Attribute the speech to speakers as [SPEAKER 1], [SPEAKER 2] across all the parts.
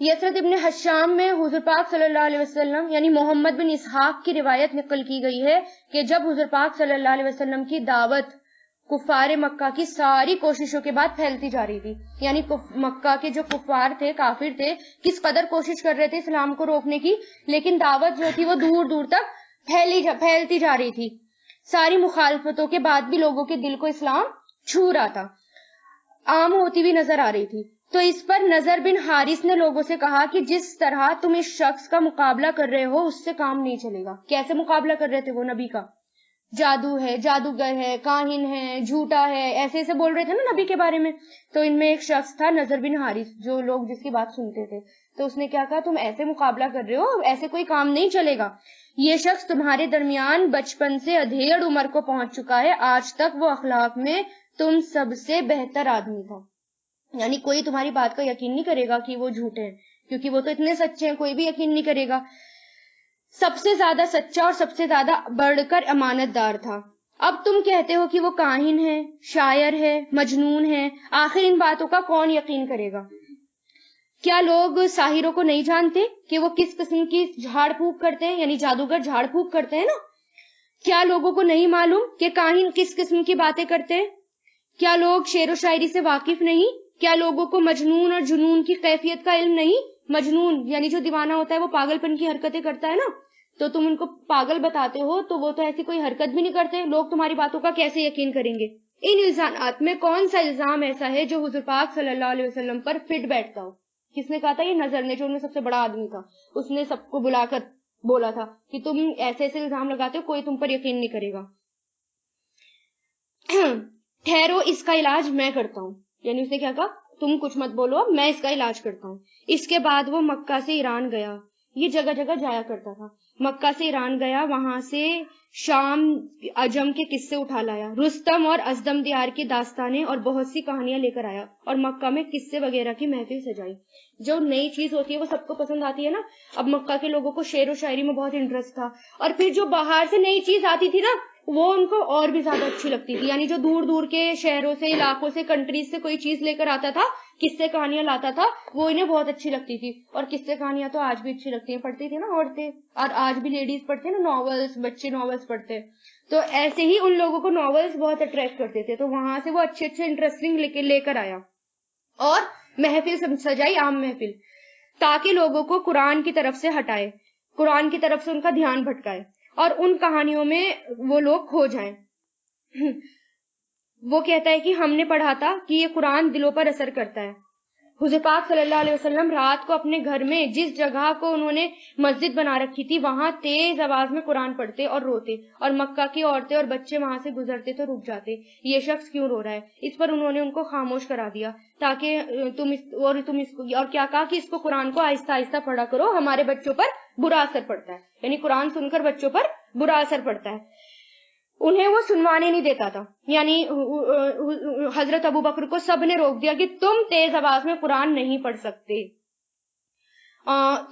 [SPEAKER 1] یسرت ابن حشام میں حضور پاک صلی اللہ علیہ وسلم یعنی محمد بن اسحاق کی روایت نقل کی گئی ہے کہ جب حضور پاک صلی اللہ علیہ وسلم کی دعوت کفار مکہ کی ساری کوششوں کے بعد پھیلتی جا رہی تھی، یعنی مکہ کے جو کفار تھے، کافر تھے، کس قدر کوشش کر رہے تھے اسلام کو روکنے کی، لیکن دعوت جو تھی وہ دور دور تک پھیلتی جا رہی تھی. ساری مخالفتوں کے بعد بھی لوگوں کے دل کو اسلام چھو رہا تھا، عام ہوتی ہوئی نظر آ رہی تھی. تو اس پر نضر بن حارث نے لوگوں سے کہا کہ جس طرح تم اس شخص کا مقابلہ کر رہے ہو اس سے کام نہیں چلے گا. کیسے مقابلہ کر رہے تھے وہ نبی کا؟ جادو ہے، جادوگر ہے، کاہن ہے، جھوٹا ہے، ایسے ایسے بول رہے تھے نا نبی کے بارے میں. تو ان میں ایک شخص تھا نضر بن حارث، جو لوگ جس کی بات سنتے تھے. تو اس نے کیا کہا، تم ایسے مقابلہ کر رہے ہو، ایسے کوئی کام نہیں چلے گا. یہ شخص تمہارے درمیان بچپن سے ادھیڑ عمر کو پہنچ چکا ہے، آج تک وہ اخلاق میں تم سب سے بہتر آدمی تھا. یعنی کوئی تمہاری بات کا یقین نہیں کرے گا کہ وہ جھوٹے ہیں، کیونکہ وہ تو اتنے سچے ہیں، کوئی بھی یقین نہیں کرے گا. سب سے زیادہ سچا اور سب سے زیادہ بڑھ کر امانت دار تھا. اب تم کہتے ہو کہ وہ کاہن ہے، شاعر ہے، مجنون ہے. آخر ان باتوں کا کون یقین کرے گا؟ کیا لوگ ساحروں کو نہیں جانتے کہ وہ کس قسم کی جھاڑ پھونک کرتے ہیں؟ یعنی جادوگر جھاڑ پھونک کرتے ہیں نا. کیا لوگوں کو نہیں معلوم کہ کاہن کس قسم کی باتیں کرتے ہیں؟ کیا لوگ شعر و شاعری سے واقف نہیں؟ کیا لوگوں کو مجنون اور جنون کی کیفیت کا علم نہیں؟ مجنون یعنی جو دیوانہ ہوتا ہے، وہ پاگل پن کی حرکتیں کرتا ہے نا. تو تم ان کو پاگل بتاتے ہو تو وہ تو ایسی کوئی حرکت بھی نہیں کرتے. لوگ تمہاری باتوں کا کیسے یقین کریں گے؟ ان الزامات میں کون سا الزام ایسا ہے جو حضور پاک صلی اللہ علیہ وسلم پر فٹ بیٹھتا ہو؟ کس نے کہا تھا؟ یہ نظر نے، جو ان میں سب سے بڑا آدمی تھا. اس نے سب کو بلا کر بولا تھا کہ تم ایسے ایسے الزام لگاتے ہو، کوئی تم پر یقین نہیں کرے گا. ٹھہرو، اس کا علاج میں کرتا ہوں. یعنی اس نے کیا کہا، تم کچھ مت بولو، میں اس کا علاج کرتا ہوں. اس کے بعد وہ مکہ سے ایران گیا. یہ جگہ جگہ جایا کرتا تھا. مکہ سے ایران گیا، وہاں سے شام عجم کے قصے اٹھا لایا، رستم اور ازدم دیار کی داستانیں اور بہت سی کہانیاں لے کر آیا، اور مکہ میں قصے وغیرہ کی محفل سجائی. جو نئی چیز ہوتی ہے وہ سب کو پسند آتی ہے نا. اب مکہ کے لوگوں کو شعر و شاعری میں بہت انٹرسٹ تھا، اور پھر جو باہر سے نئی چیز آتی تھی نا وہ ان کو اور بھی زیادہ اچھی لگتی تھی. یعنی جو دور دور کے شہروں سے، علاقوں سے، کنٹریز سے کوئی چیز لے کر آتا تھا، قصے کہانیاں لاتا تھا، وہ انہیں بہت اچھی لگتی تھی. اور قصے کہانیاں تو آج بھی اچھی لگتی ہیں، پڑھتی تھی نا عورتیں، اور آج بھی لیڈیز پڑھتے ہیں نا ناولس، بچے ناولس پڑھتے. تو ایسے ہی ان لوگوں کو ناولس بہت اٹریکٹ کرتے تھے. تو وہاں سے وہ اچھے اچھے انٹرسٹنگ لے کر آیا اور محفل سجائی، عام محفل، تاکہ لوگوں کو قرآن کی طرف سے ہٹائے، قرآن کی طرف سے ان کا دھیان بھٹکائے اور ان کہانیوں میں وہ لوگ کھو جائیں. وہ کہتا ہے کہ ہم نے پڑھا تھا کہ یہ قرآن دلوں پر اثر کرتا ہے. حضور پاک صلی اللہ علیہ وسلم رات کو اپنے گھر میں جس جگہ کو انہوں نے مسجد بنا رکھی تھی وہاں تیز آواز میں قرآن پڑھتے اور روتے، اور مکہ کی عورتیں اور بچے وہاں سے گزرتے تو رک جاتے، یہ شخص کیوں رو رہا ہے. اس پر انہوں نے ان کو خاموش کرا دیا تاکہ اور کیا کہا کہ اس کو قرآن کو آہستہ آہستہ پڑھا کرو، ہمارے بچوں پر برا اثر پڑتا ہے. یعنی قرآن سن کر بچوں پر برا اثر پڑتا ہے. انہیں وہ سنوانے نہیں دیتا تھا. یعنی حضرت ابو بکر کو سب نے روک دیا کہ تم تیز آواز میں قرآن نہیں پڑھ سکتے.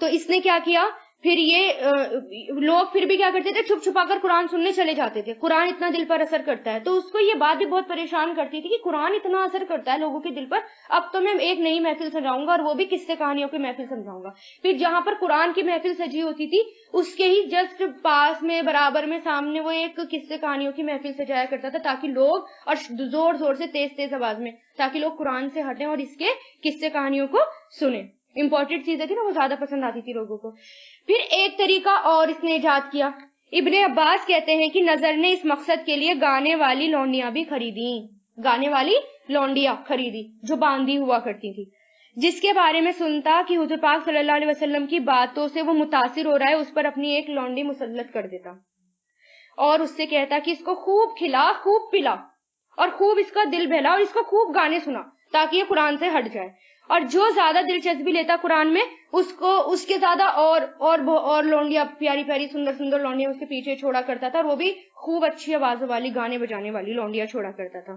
[SPEAKER 1] تو اس نے کیا کیا، پھر یہ لوگ پھر بھی کیا کرتے تھے، چھپ چھپا کر قرآن سننے چلے جاتے تھے. قرآن اتنا دل پر اثر کرتا ہے. تو اس کو یہ بات بھی بہت پریشان کرتی تھی کہ قرآن اتنا اثر کرتا ہے لوگوں کے دل پر، اب تو میں ایک نئی محفل سجاؤں گا، اور وہ بھی قصے کہانیوں کی محفل سجاؤں گا. پھر جہاں پر قرآن کی محفل سجی ہوتی تھی اس کے ہی جسٹ پاس میں، برابر میں، سامنے وہ ایک قصے کہانیوں کی محفل سجایا کرتا تھا، تاکہ لوگ، اور زور زور سے تیز تیز آواز میں، تاکہ لوگ قرآن سے ہٹیں اور اس کے قصے کہانیوں کو سنیں. امپورٹنٹ چیزیں تھی نا، وہ زیادہ پسند آتی تھی لوگوں کو. پھر ایک طریقہ اور اس نے ایجاد کیا. ابن عباس کہتے ہیں کہ نظر نے اس مقصد کے لیے گانے والی لونڈیاں بھی خریدی، گانے والی لونڈیاں خریدی جو باندھی ہوا کرتی تھی. جس کے بارے میں سنتا کہ حضور پاک صلی اللہ علیہ وسلم کی باتوں سے وہ متاثر ہو رہا ہے، اس پر اپنی ایک لونڈی مسلط کر دیتا اور اس سے کہتا کہ اس کو خوب کھلا، خوب پلا، اور خوب اس کا دل بہلا، اور اس کو خوب گانے سنا تاکہ یہ قرآن سے ہٹ جائے. اور جو زیادہ دلچسپی لیتا قرآن میں اس کے زیادہ اور لونڈیاں، پیاری پیاری سندر سندر لونڈیاں اس کے پیچھے چھوڑا کرتا تھا، اور وہ بھی خوب اچھی آوازوں والی، گانے بجانے والی لونڈیاں چھوڑا کرتا تھا.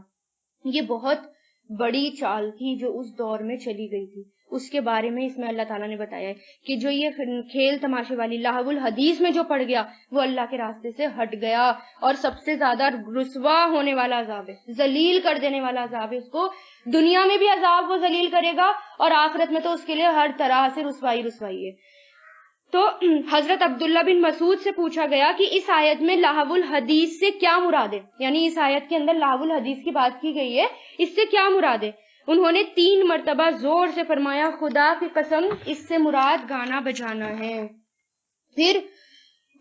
[SPEAKER 1] یہ بہت بڑی چال تھی جو اس دور میں چلی گئی تھی. اس کے بارے میں اس میں اللہ تعالیٰ نے بتایا ہے کہ جو یہ کھیل تماشے والی لہو الحدیث میں جو پڑ گیا وہ اللہ کے راستے سے ہٹ گیا، اور سب سے زیادہ رسوا ہونے والا عذاب ہے، ذلیل کر دینے والا عذاب ہے. اس کو دنیا میں بھی عذاب وہ ذلیل کرے گا، اور آخرت میں تو اس کے لیے ہر طرح سے رسوائی ہے. تو حضرت عبداللہ بن مسعود سے پوچھا گیا کہ اس آیت میں لہو الحدیث سے کیا مراد ہے، یعنی اس آیت کے اندر لہو الحدیث کی بات کی گئی ہے، اس سے کیا مراد ہے؟ انہوں نے 3 مرتبہ زور سے فرمایا خدا کی قسم اس سے مراد گانا بجانا ہے. پھر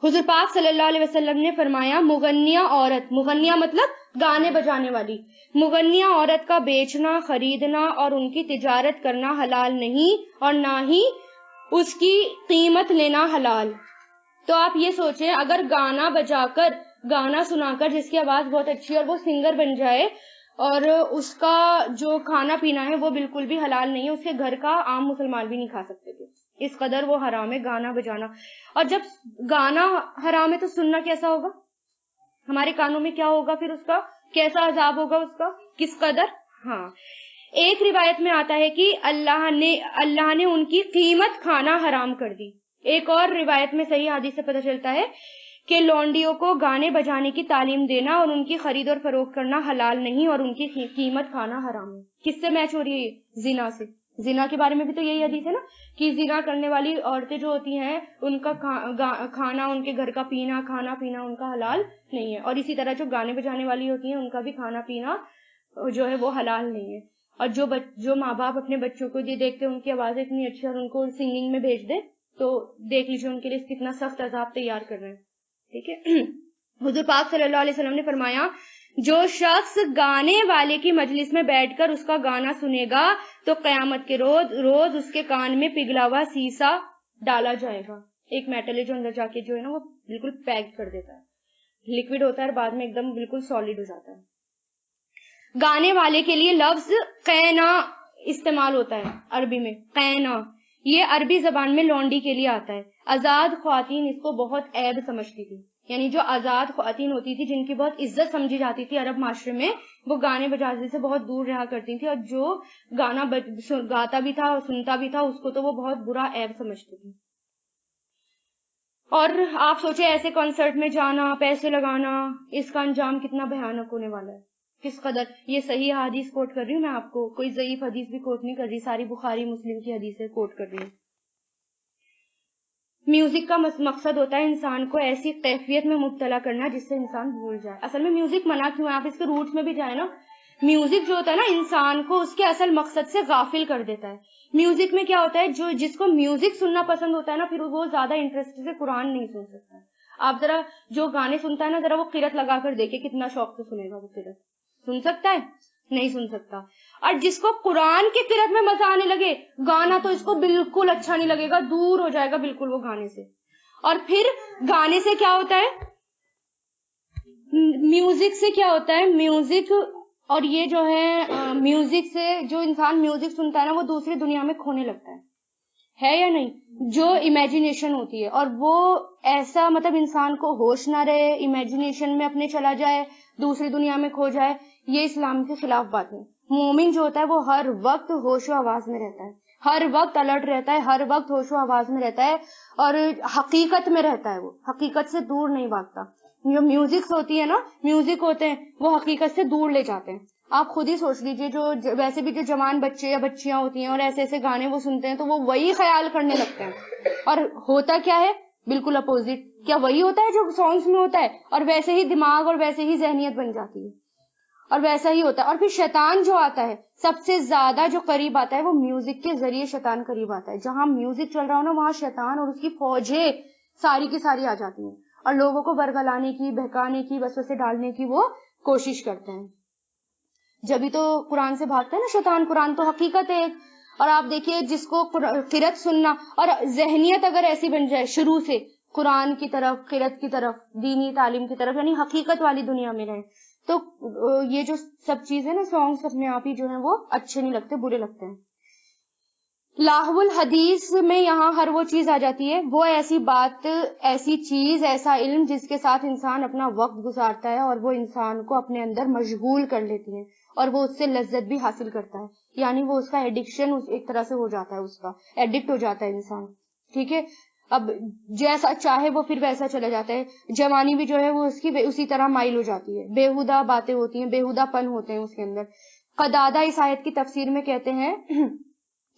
[SPEAKER 1] حضور پاک صلی اللہ علیہ وسلم نے فرمایا مغنیہ عورت، مغنیہ مطلب گانے بجانے والی، مغنیہ عورت کا بیچنا، خریدنا اور ان کی تجارت کرنا حلال نہیں، اور نہ ہی اس کی قیمت لینا حلال. تو آپ یہ سوچیں اگر گانا بجا کر، گانا سنا کر جس کی آواز بہت اچھی ہے اور وہ سنگر بن جائے اور اس کا جو کھانا پینا ہے وہ بالکل بھی حلال نہیں ہے، اس کے گھر کا عام مسلمان بھی نہیں کھا سکتے تھے، اس قدر وہ حرام ہے گانا بجانا. اور جب گانا حرام ہے تو سننا کیسا ہوگا؟ ہمارے کانوں میں کیا ہوگا؟ پھر اس کا کیسا عذاب ہوگا اس کا، کس قدر. ہاں، ایک روایت میں آتا ہے کہ اللہ نے ان کی قیمت کھانا حرام کر دی. ایک اور روایت میں صحیح حدیث سے پتہ چلتا ہے کہ لونڈیوں کو گانے بجانے کی تعلیم دینا اور ان کی خرید اور فروخت کرنا حلال نہیں، اور ان کی قیمت کھانا حرام ہے. کس سے میچ ہو رہی ہے؟ زنا سے. زنا کے بارے میں بھی تو یہی حدیث ہے نا کہ زنا کرنے والی عورتیں جو ہوتی ہیں ان کا کھانا، ان کے گھر کا پینا، کھانا پینا ان کا حلال نہیں ہے، اور اسی طرح جو گانے بجانے والی ہوتی ہیں ان کا بھی کھانا پینا جو ہے وہ حلال نہیں ہے. اور جو ماں باپ اپنے بچوں کو یہ دیکھتے ہیں ان کی آواز اتنی اچھی اور ان کو سنگنگ میں بھیج دیں تو دیکھ لیجیے ان کے لیے کتنا سخت عذاب تیار کر رہے ہیں. ٹھیک ہے. حضور پاک صلی اللہ علیہ وسلم نے فرمایا جو شخص گانے والے کی مجلس میں بیٹھ کر اس کا گانا سنے گا تو قیامت کے روز اس کے کان میں پگھلا ہوا سیسا ڈالا جائے گا. ایک میٹل ہے جو اندر جا کے جو ہے نا وہ بالکل پیک کر دیتا ہے، لکوڈ ہوتا ہے اور بعد میں ایک دم بالکل سالڈ ہو جاتا ہے. گانے والے کے لیے لفظ قینا استعمال ہوتا ہے عربی میں، قینا. یہ عربی زبان میں لونڈی کے لیے آتا ہے. آزاد خواتین اس کو بہت عیب سمجھتی تھی، یعنی جو آزاد خواتین ہوتی تھی جن کی بہت عزت سمجھی جاتی تھی عرب معاشرے میں، وہ گانے بجانے سے بہت دور رہا کرتی تھی، اور جو گانا گاتا بھی تھا اور سنتا بھی تھا اس کو تو وہ بہت برا عیب سمجھتی تھی. اور آپ سوچیں ایسے کنسرٹ میں جانا، پیسے لگانا، اس کا انجام کتنا بھیانک ہونے والا ہے، کس قدر. یہ صحیح حدیث کوٹ کر رہی ہوں میں آپ کو، کوئی ضعیف حدیث بھی کوٹ نہیں کر رہی، ساری بخاری مسلم کی حدیثیں کوٹ کر رہی ہوں. میوزک کا مقصد ہوتا ہے انسان کو ایسی کیفیت میں مبتلا کرنا جس سے انسان بھول جائے. اصل میں میوزک منع کیوں ہے؟ آپ اس کے روٹ میں بھی جائیں نا، میوزک جو ہوتا ہے نا انسان کو اس کے اصل مقصد سے غافل کر دیتا ہے. میوزک میں کیا ہوتا ہے، جس کو میوزک سننا پسند ہوتا ہے نا پھر وہ زیادہ انٹرسٹ سے قرآن نہیں سن سکتا. آپ ذرا جو گانے سنتا ہے نا ذرا وہ قرت لگا کر دیکھے کتنا شوق سے سنے گا. وہ قرت سن سکتا ہے؟ نہیں سن سکتا. اور جس کو قرآن کی قرت میں مزہ آنے لگے گانا تو اس کو بالکل اچھا نہیں لگے گا، دور ہو جائے گا بالکل وہ گانے سے. اور پھر گانے سے کیا ہوتا ہے، میوزک سے کیا ہوتا ہے، میوزک اور یہ جو ہے میوزک سے جو انسان میوزک سنتا ہے نا وہ دوسری دنیا میں کھونے لگتا ہے یا نہیں؟ جو امیجنیشن ہوتی ہے اور وہ ایسا مطلب انسان کو ہوش نہ رہے، امیجنیشن میں اپنے چلا جائے، دوسری دنیا میں کھو جائے، یہ اسلام کے خلاف بات ہے. مومن جو ہوتا ہے وہ ہر وقت ہوش و آواز میں رہتا ہے، ہر وقت الرٹ رہتا ہے، ہر وقت ہوش و آواز میں رہتا ہے اور حقیقت میں رہتا ہے، وہ حقیقت سے دور نہیں بھاگتا. جو میوزک ہوتی ہے نا، میوزک ہوتے ہیں وہ حقیقت سے دور لے جاتے ہیں. آپ خود ہی سوچ لیجئے جو ویسے بھی جو جوان بچے یا بچیاں ہوتی ہیں اور ایسے ایسے گانے وہ سنتے ہیں تو وہ وہی خیال کرنے لگتے ہیں، اور ہوتا کیا ہے بالکل اپوزٹ. کیا وہی ہوتا ہے جو سانگس میں ہوتا ہے، اور ویسے ہی دماغ اور ویسے ہی ذہنیت بن جاتی ہے اور ویسا ہی ہوتا ہے. اور پھر شیطان جو آتا ہے سب سے زیادہ جو قریب آتا ہے وہ میوزک کے ذریعے شیطان قریب آتا ہے. جہاں میوزک چل رہا ہو نا وہاں شیطان اور اس کی فوجیں ساری کی ساری آ جاتی ہیں اور لوگوں کو برگلانے کی، بہکانے کی، وسوسے ڈالنے کی وہ کوشش کرتے ہیں. جبھی تو قرآن سے بھاگتا ہے نا شیطان. قرآن تو حقیقت ہے. اور آپ دیکھیے جس کو قرت سننا اور ذہنیت اگر ایسی بن جائے شروع سے قرآن کی طرف، قرت کی طرف، دینی تعلیم کی طرف، یعنی حقیقت والی دنیا میں رہے، تو یہ جو سب چیزیں نا سانگس اپنے آپ ہی جو ہیں وہ اچھے نہیں لگتے، برے لگتے ہیں. لاہو الحدیث میں یہاں ہر وہ چیز آ جاتی ہے، وہ ایسی بات، ایسی چیز، ایسا علم جس کے ساتھ انسان اپنا وقت گزارتا ہے اور وہ انسان کو اپنے اندر مشغول کر لیتی ہے اور وہ اس سے لذت بھی حاصل کرتا ہے. یعنی وہ اس کا ایڈکشن ایک طرح سے ہو جاتا ہے, اس کا ایڈکٹ ہو جاتا ہے انسان. ٹھیک ہے, اب جیسا چاہے وہ پھر ویسا چلا جاتا ہے. جوانی بھی جو ہے وہ اس کی اسی طرح مائل ہو جاتی ہے, بےہودہ باتیں ہوتی ہیں, بےہودہ پن ہوتے ہیں اس کے اندر. قدادہ اس آیت کی تفسیر میں کہتے ہیں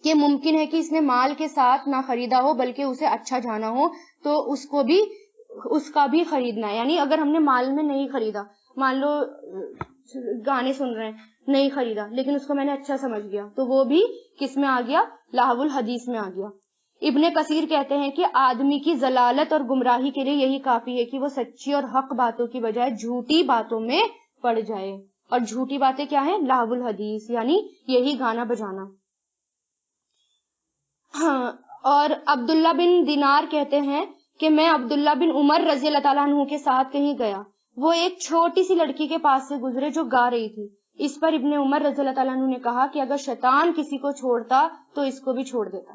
[SPEAKER 1] کہ ممکن ہے کہ اس نے مال کے ساتھ نہ خریدا ہو بلکہ اسے اچھا جانا ہو تو اس کا بھی خریدنا ہے. یعنی اگر ہم نے مال میں نہیں خریدا, مان لو گانے سن رہے ہیں, نہیں خریدا لیکن اس کو میں نے اچھا سمجھ گیا, تو وہ بھی کس میں آ گیا, لہو الحدیث میں آ گیا. ابن کثیر کہتے ہیں کہ آدمی کی ضلالت اور گمراہی کے لیے یہی کافی ہے کہ وہ سچی اور حق باتوں کی بجائے جھوٹی باتوں میں پڑ جائے. اور جھوٹی باتیں کیا ہیں, لہو الحدیث, یعنی یہی گانا بجانا. ہاں, اور عبداللہ بن دینار کہتے ہیں کہ میں عبداللہ بن عمر رضی اللہ تعالیٰ عنہ کے ساتھ کہیں گیا, وہ ایک چھوٹی سی لڑکی کے پاس سے گزرے جو گا رہی تھی. اس پر ابن عمر رضی اللہ تعالیٰ عنہ نے کہا کہ اگر شیطان کسی کو چھوڑتا تو اس کو بھی چھوڑ دیتا.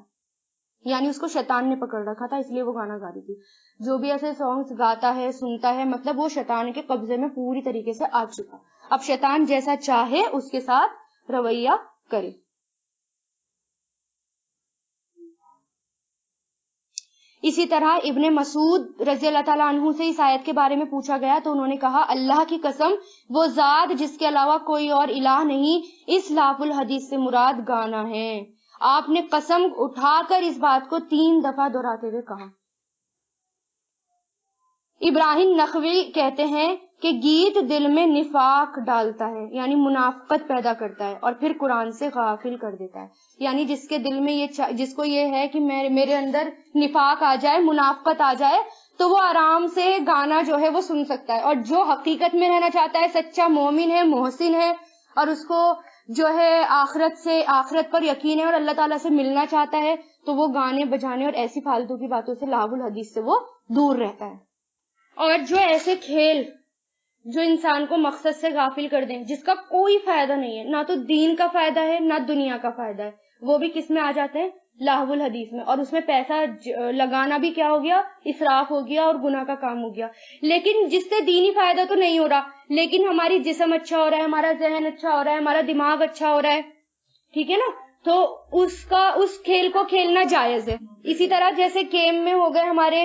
[SPEAKER 1] یعنی اس کو شیطان نے پکڑ رکھا تھا, اس لیے وہ گانا گا رہی تھی. جو بھی ایسے سانگز گاتا ہے, سنتا ہے, مطلب وہ شیطان کے قبضے میں پوری طریقے سے آ چکا. اب شیطان جیسا چاہے اس کے ساتھ رویہ کرے. اسی طرح ابن مسعود رضی اللہ تعالیٰ عنہ سے اس آیت کے بارے میں پوچھا گیا تو انہوں نے کہا, اللہ کی قسم وہ ذات جس کے علاوہ کوئی اور الہ نہیں, اس لہو الحدیث سے مراد گانا ہے. آپ نے قسم اٹھا کر اس بات کو 3 دفعہ دہراتے ہوئے کہا. ابراہیم نخوی کہتے ہیں کہ گیت دل میں نفاق ڈالتا ہے, یعنی منافقت پیدا کرتا ہے, اور پھر قرآن سے غافل کر دیتا ہے. یعنی جس کے دل میں جس کو یہ ہے کہ میرے اندر نفاق آ جائے, منافقت آ جائے, تو وہ آرام سے گانا جو ہے وہ سن سکتا ہے. اور جو حقیقت میں رہنا چاہتا ہے, سچا مومن ہے, محسن ہے, اور اس کو جو ہے آخرت پر یقین ہے اور اللہ تعالیٰ سے ملنا چاہتا ہے, تو وہ گانے بجانے اور ایسی فالتو کی باتوں سے لہو الحدیث سے وہ دور رہتا ہے. اور جو ایسے کھیل جو انسان کو مقصد سے غافل کر دیں, جس کا کوئی فائدہ نہیں ہے, نہ تو دین کا فائدہ ہے نہ دنیا کا فائدہ ہے, وہ بھی کس میں آ جاتے ہیں, لہو الحدیث میں. اور اس میں پیسہ لگانا بھی کیا ہو گیا, اسراف ہو گیا اور گناہ کا کام ہو گیا. لیکن جس سے دینی فائدہ تو نہیں ہو رہا, لیکن ہماری جسم اچھا ہو رہا ہے, ہمارا ذہن اچھا ہو رہا ہے, ہمارا دماغ اچھا ہو رہا ہے, ٹھیک ہے نا, تو اس کھیل کو کھیلنا جائز ہے. اسی طرح جیسے گیم میں ہو گئے ہمارے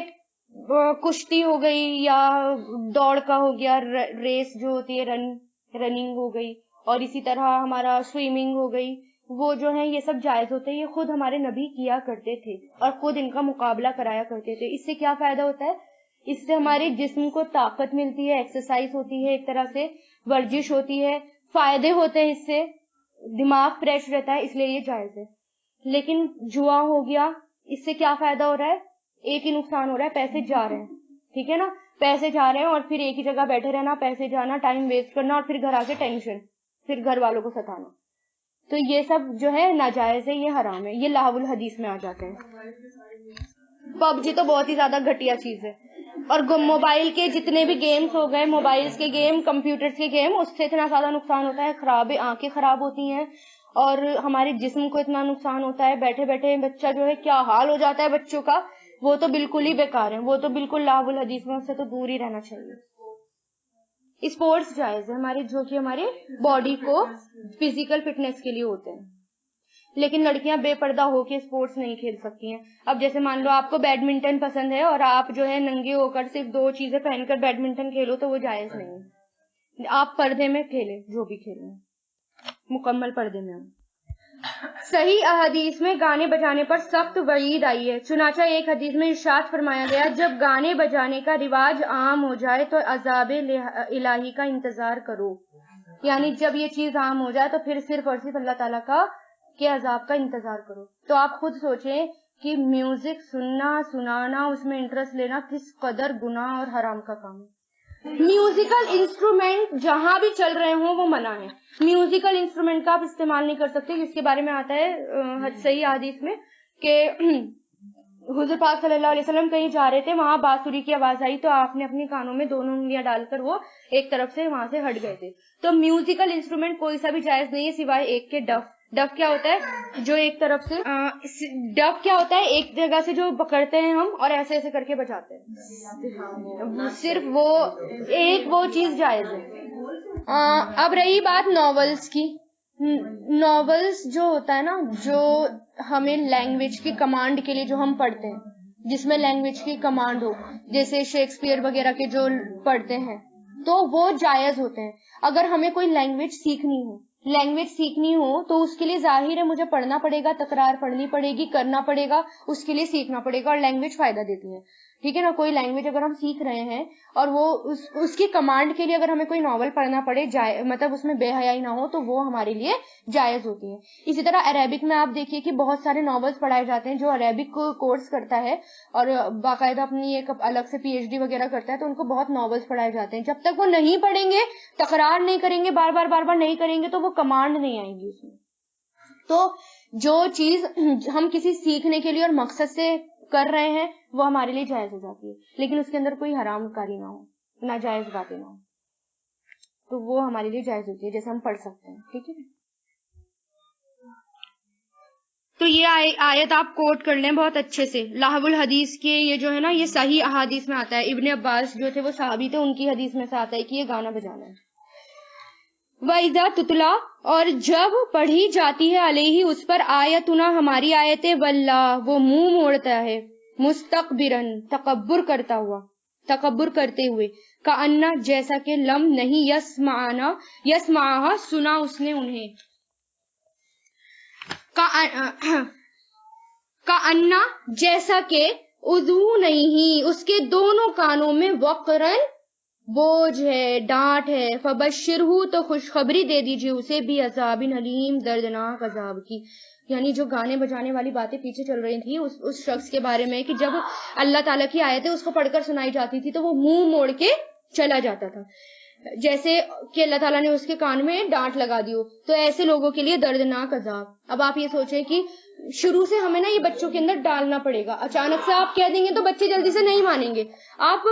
[SPEAKER 1] کشتی ہو گئی, یا دوڑ کا ہو گیا, ریس جو ہوتی ہے رننگ ہو گئی, اور اسی طرح ہمارا سوئمنگ ہو گئی, وہ جو ہے یہ سب جائز ہوتے ہیں. یہ خود ہمارے نبی کیا کرتے تھے اور خود ان کا مقابلہ کرایا کرتے تھے. اس سے کیا فائدہ ہوتا ہے, اس سے ہمارے جسم کو طاقت ملتی ہے, ایکسرسائز ہوتی ہے, ایک طرح سے ورزش ہوتی ہے, فائدے ہوتے ہیں, اس سے دماغ فریش رہتا ہے, اس لیے یہ جائز ہے. لیکن جوا ہو گیا, اس سے کیا فائدہ ہو رہا ہے, ایک ہی نقصان ہو رہا ہے, پیسے جا رہے ہیں, ٹھیک ہے نا, پیسے جا رہے ہیں, اور پھر ایک ہی جگہ بیٹھے رہنا, پیسے جانا, ٹائم ویسٹ کرنا, اور پھر گھر آ کے ٹینشن, پھر گھر والوں کو ستانا. تو یہ سب جو ہے ناجائز ہے, یہ حرام ہے, یہ لہو الحدیث میں آ جاتے ہیں. پب جی تو بہت ہی زیادہ گھٹیا چیز ہے. اور موبائل کے جتنے بھی گیمز ہو گئے, موبائلز کے گیم, کمپیوٹرز کے گیم, اس سے اتنا زیادہ نقصان ہوتا ہے, آنکھیں خراب ہوتی ہیں, اور ہمارے جسم کو اتنا نقصان ہوتا ہے, بیٹھے بیٹھے بچہ جو ہے کیا حال ہو جاتا ہے بچوں کا, وہ تو بالکل ہی بیکار ہے, وہ تو بالکل لہو الحدیث میں, اس سے تو دور ہی رہنا چاہیے. اسپورٹس جائز ہے ہمارے, جو کہ ہمارے باڈی کو فزیکل فٹنس کے لیے ہوتے ہیں, لیکن لڑکیاں بے پردہ ہو کے اسپورٹس نہیں کھیل سکتی ہیں. اب جیسے مان لو آپ کو بیڈمنٹن پسند ہے, اور آپ جو ہے ننگے ہو کر صرف 2 چیزیں پہن کر بیڈمنٹن کھیلو, تو وہ جائز نہیں ہے. آپ پردے میں کھیلیں, جو بھی کھیلیں مکمل پردے میں. صحیح احادیث میں گانے بجانے پر سخت وعید آئی ہے. چنانچہ ایک حدیث میں ارشاد فرمایا گیا, جب گانے بجانے کا رواج عام ہو جائے تو عذاب الہی کا انتظار کرو. یعنی جب یہ چیز عام ہو جائے تو پھر صرف اور صرف اللہ تعالیٰ کے عذاب کا انتظار کرو. تو آپ خود سوچیں کہ میوزک سنانا, اس میں انٹرسٹ لینا کس قدر گناہ اور حرام کا کام ہے. میوزیکل انسٹرومنٹ جہاں بھی چل رہے ہوں وہ منع ہے. میوزیکل انسٹرومنٹ کا آپ استعمال نہیں کر سکتے, جس کے بارے میں آتا ہے صحیح حدیث میں کہ حضور پاک صلی اللہ علیہ وسلم کہیں جا رہے تھے, وہاں بانسری کی آواز آئی, تو آپ نے اپنے کانوں میں 2 انگلیاں ڈال کر وہ ایک طرف سے وہاں سے ہٹ گئے تھے. تو میوزیکل انسٹرومنٹ کوئی سا بھی جائز نہیں ہے سوائے ایک کے ڈف. ڈف کیا ہوتا ہے, جو ایک طرف سے ڈف کیا ہوتا ہے, ایک جگہ سے جو پکڑتے ہیں ہم اور ایسے ایسے کر کے بجاتے ہیں, صرف وہ چیز جائز ہے. اب رہی بات ناولز کی, ناولس جو ہوتا ہے نا، جو ہمیں لینگویج کی کمانڈ کے لیے جو ہم پڑھتے ہیں، جس میں لینگویج کی کمانڈ ہو، جیسے شیکسپیئر وغیرہ کے جو پڑھتے ہیں، تو وہ جائز ہوتے ہیں. اگر ہمیں کوئی لینگویج سیکھنی ہو تو اس کے لیے ظاہر ہے مجھے پڑھنا پڑے گا، تکرار پڑھنی پڑے گی، کرنا پڑے گا، اس کے لیے سیکھنا پڑے گا. اور لینگویج فائدہ دیتی ہے، ٹھیک ہے نا. کوئی لینگویج اگر ہم سیکھ رہے ہیں اور وہ اس کی کمانڈ کے لیے اگر ہمیں کوئی ناول پڑھنا پڑے، مطلب اس میں بے حیائی نہ ہو، تو وہ ہمارے لیے جائز ہوتی ہے. اسی طرح عربک میں آپ دیکھیے کہ بہت سارے ناولز پڑھائے جاتے ہیں. جو عربک کورس کرتا ہے اور باقاعدہ اپنی ایک الگ سے PhD وغیرہ کرتا ہے، تو ان کو بہت ناولز پڑھائے جاتے ہیں. جب تک وہ نہیں پڑھیں گے، تکرار نہیں کریں گے، بار بار نہیں کریں گے، تو وہ کمانڈ نہیں آئیں گی اس میں. تو جو چیز ہم کسی سیکھنے کے لیے اور مقصد سے کر رہے ہیں وہ ہمارے لیے جائز ہو جاتی ہے، لیکن اس کے اندر کوئی حرام کاری نہ ہو، ناجائز باتیں نہ ہو، تو وہ ہمارے لیے جائز ہوتی ہے، جیسے ہم پڑھ سکتے ہیں. ٹھیک ہے، تو یہ آیت آپ کوٹ کر لیں بہت اچھے سے. لہو الحدیث کے یہ جو ہے نا، یہ صحیح احادیث میں آتا ہے. ابن عباس جو تھے وہ صحابی تھے، ان کی حدیث میں سے آتا ہے کہ یہ گانا بجانا ہے. وَإِذَا تُتْلَى، اور جب پڑھی جاتی ہے علیہ اس پر، آیتنا ہماری آیتیں، وَاللَّہ وہ منہ موڑتا ہے، مستقبرن تکبر کرتے ہوئے، کأنہ جیسا کہ لم نہیں، یسمعہا سنا اس نے انہیں، کأنہ جیسا کہ اذو نہیں اس کے دونوں کانوں میں، وقرن بوجھ ہے، ڈانٹ ہے، فبشرہ تو خوشخبری دے دیجیے اسے، بھی عذاب علیم دردناک عذاب کی. یعنی جو گانے بجانے والی باتیں پیچھے چل رہی تھی اس شخص کے بارے میں، کہ جب اللہ تعالیٰ کی آیتیں اس کو پڑھ کر سنائی جاتی تھی تو وہ منہ موڑ کے چلا جاتا تھا، جیسے کہ اللہ تعالیٰ نے اس کے کان میں ڈانٹ لگا دی ہو. تو ایسے لوگوں کے لیے دردناک عذاب. اب آپ یہ سوچیں کہ شروع سے ہمیں نا یہ بچوں کے اندر ڈالنا پڑے گا. اچانک سے آپ کہہ دیں گے تو بچے جلدی سے نہیں مانیں گے. آپ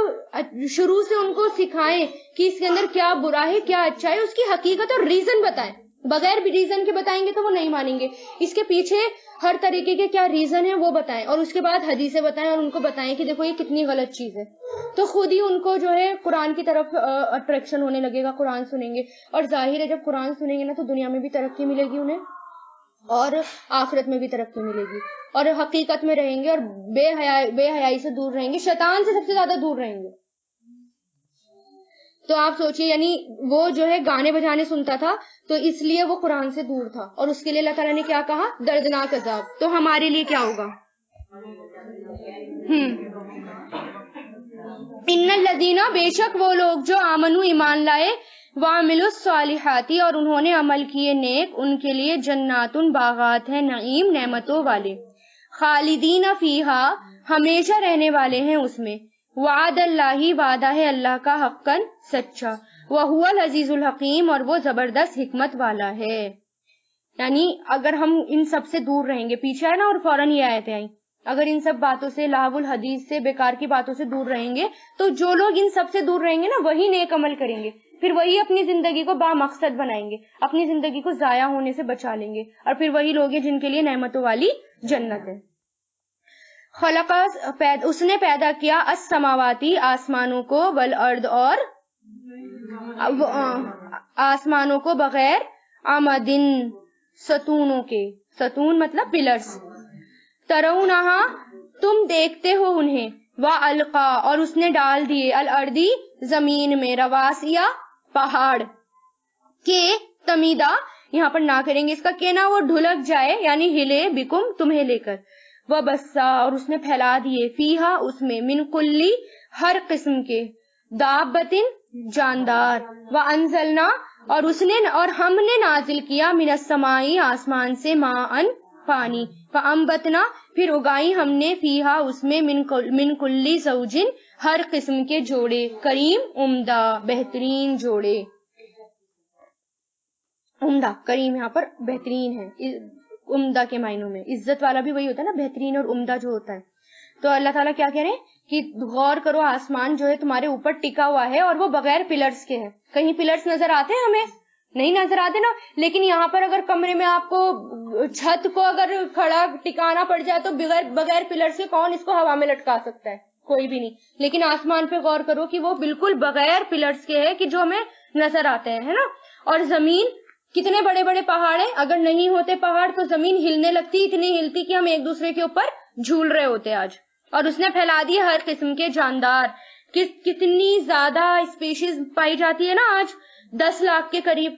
[SPEAKER 1] شروع سے ان کو سکھائیں کہ اس کے اندر کیا برا ہے، کیا اچھا ہے، اس کی حقیقت اور ریزن بتائیں. بغیر بھی ریزن کے بتائیں گے تو وہ نہیں مانیں گے. اس کے پیچھے ہر طریقے کے کیا ریزن ہے وہ بتائیں، اور اس کے بعد حدیثیں بتائیں، اور ان کو بتائیں کہ دیکھو یہ کتنی غلط چیز ہے. تو خود ہی ان کو جو ہے قرآن کی طرف اٹریکشن ہونے لگے گا. قرآن سنیں گے، اور ظاہر ہے جب قرآن سنیں گے نا تو دنیا میں بھی ترقی ملے گی انہیں، اور آخرت میں بھی ترقی ملے گی، اور حقیقت میں رہیں گے، اور بے حیائی سے دور رہیں گے، شیطان سے سب سے زیادہ دور رہیں گے. تو آپ سوچئے، یعنی وہ جو ہے گانے بجانے سنتا تھا تو اس لیے وہ قرآن سے دور تھا، اور اس کے لیے اللہ تعالیٰ نے کیا کہا؟ دردناک عذاب. تو ہمارے لیے کیا ہوگا؟ ان الذین، بے شک وہ لوگ جو آمنو ایمان لائے، وعملوا الصالحات اور انہوں نے عمل کیے نیک، ان کے لیے جنات باغات ہیں، نعیم نعمتوں والے، خالدین فیہا ہمیشہ رہنے والے ہیں اس میں، وعد اللہ وعدہ ہے اللہ کا، حقاً سچا، وہو العزیز الحکیم اور وہ زبردست حکمت والا ہے. یعنی اگر ہم ان سب سے دور رہیں گے، پیچھے ہے نا اور فوراً یہ آیتیں آئیں، اگر ان سب باتوں سے، لہو الحدیث سے، بیکار کی باتوں سے دور رہیں گے، تو جو لوگ ان سب سے دور رہیں گے نا وہی نیک عمل کریں گے، پھر وہی اپنی زندگی کو با مقصد بنائیں گے، اپنی زندگی کو ضائع ہونے سے بچا لیں گے، اور پھر وہی لوگ ہیں جن کے لیے نعمتوں والی جنت ہے. اس نے پیدا کیا السماواتی آسمانوں کو، والارض اور آسمانوں کو، بغیر عمدن ستونوں کے، ستون مطلب پلرز، ترونہا تم دیکھتے ہو انہیں، وَأَلْقَا اور اس نے ڈال دیے، الْأَرْضِ زمین میں، رواسیہ پہاڑ، کے تمیدہ یہاں پر نہ کریں گے اس کا کہنا، وہ ڈھلک جائے یعنی ہلے، بکم تمہیں لے کر، وَبَسَّا اور اس نے پھیلا دیے، فیہا اس میں، من کلی ہر قسم کے، دابتن جاندار، وَأَنزَلْنَا اور ہم نے نازل کیا، من السمائی آسمان سے، ماءً پانی، فَأَنبَتْنَا پھر اگائی ہم نے، فیہا اس میں، من کلی زوجن ہر قسم کے جوڑے، کریم عمدہ بہترین جوڑے. عمدہ کریم یہاں پر بہترین ہے، عمدہ کے معنوں میں، عزت والا بھی وہی ہوتا ہے نا، بہترین اور عمدہ جو ہوتا ہے. تو اللہ تعالیٰ کیا کہہ رہے ہیں کہ غور کرو، آسمان جو ہے تمہارے اوپر ٹکا ہوا ہے، اور وہ بغیر پلرز کے ہے. کہیں پلرز نظر آتے ہیں ہمیں؟ نہیں نظر آتے نا. لیکن یہاں پر اگر کمرے میں آپ کو چھت کو اگر کھڑا ٹکانا پڑ جائے تو بغیر پلرز کے کون اس کو ہوا میں لٹکا سکتا ہے؟ کوئی بھی نہیں. لیکن آسمان پہ غور کرو کہ وہ بالکل بغیر پلرز کے ہے، کہ جو ہمیں نظر آتے ہیں، ہے نا. اور زمین کتنے بڑے بڑے پہاڑ ہیں, اگر نہیں ہوتے پہاڑ تو زمین ہلنے لگتی, اتنی ہلتی کہ ہم ایک دوسرے کے اوپر جھول رہے ہوتے آج. اور اس نے پھیلا دی ہر قسم کے جاندار, کتنی زیادہ اسپیشیز پائی جاتی ہے نا آج, 10 لاکھ کے قریب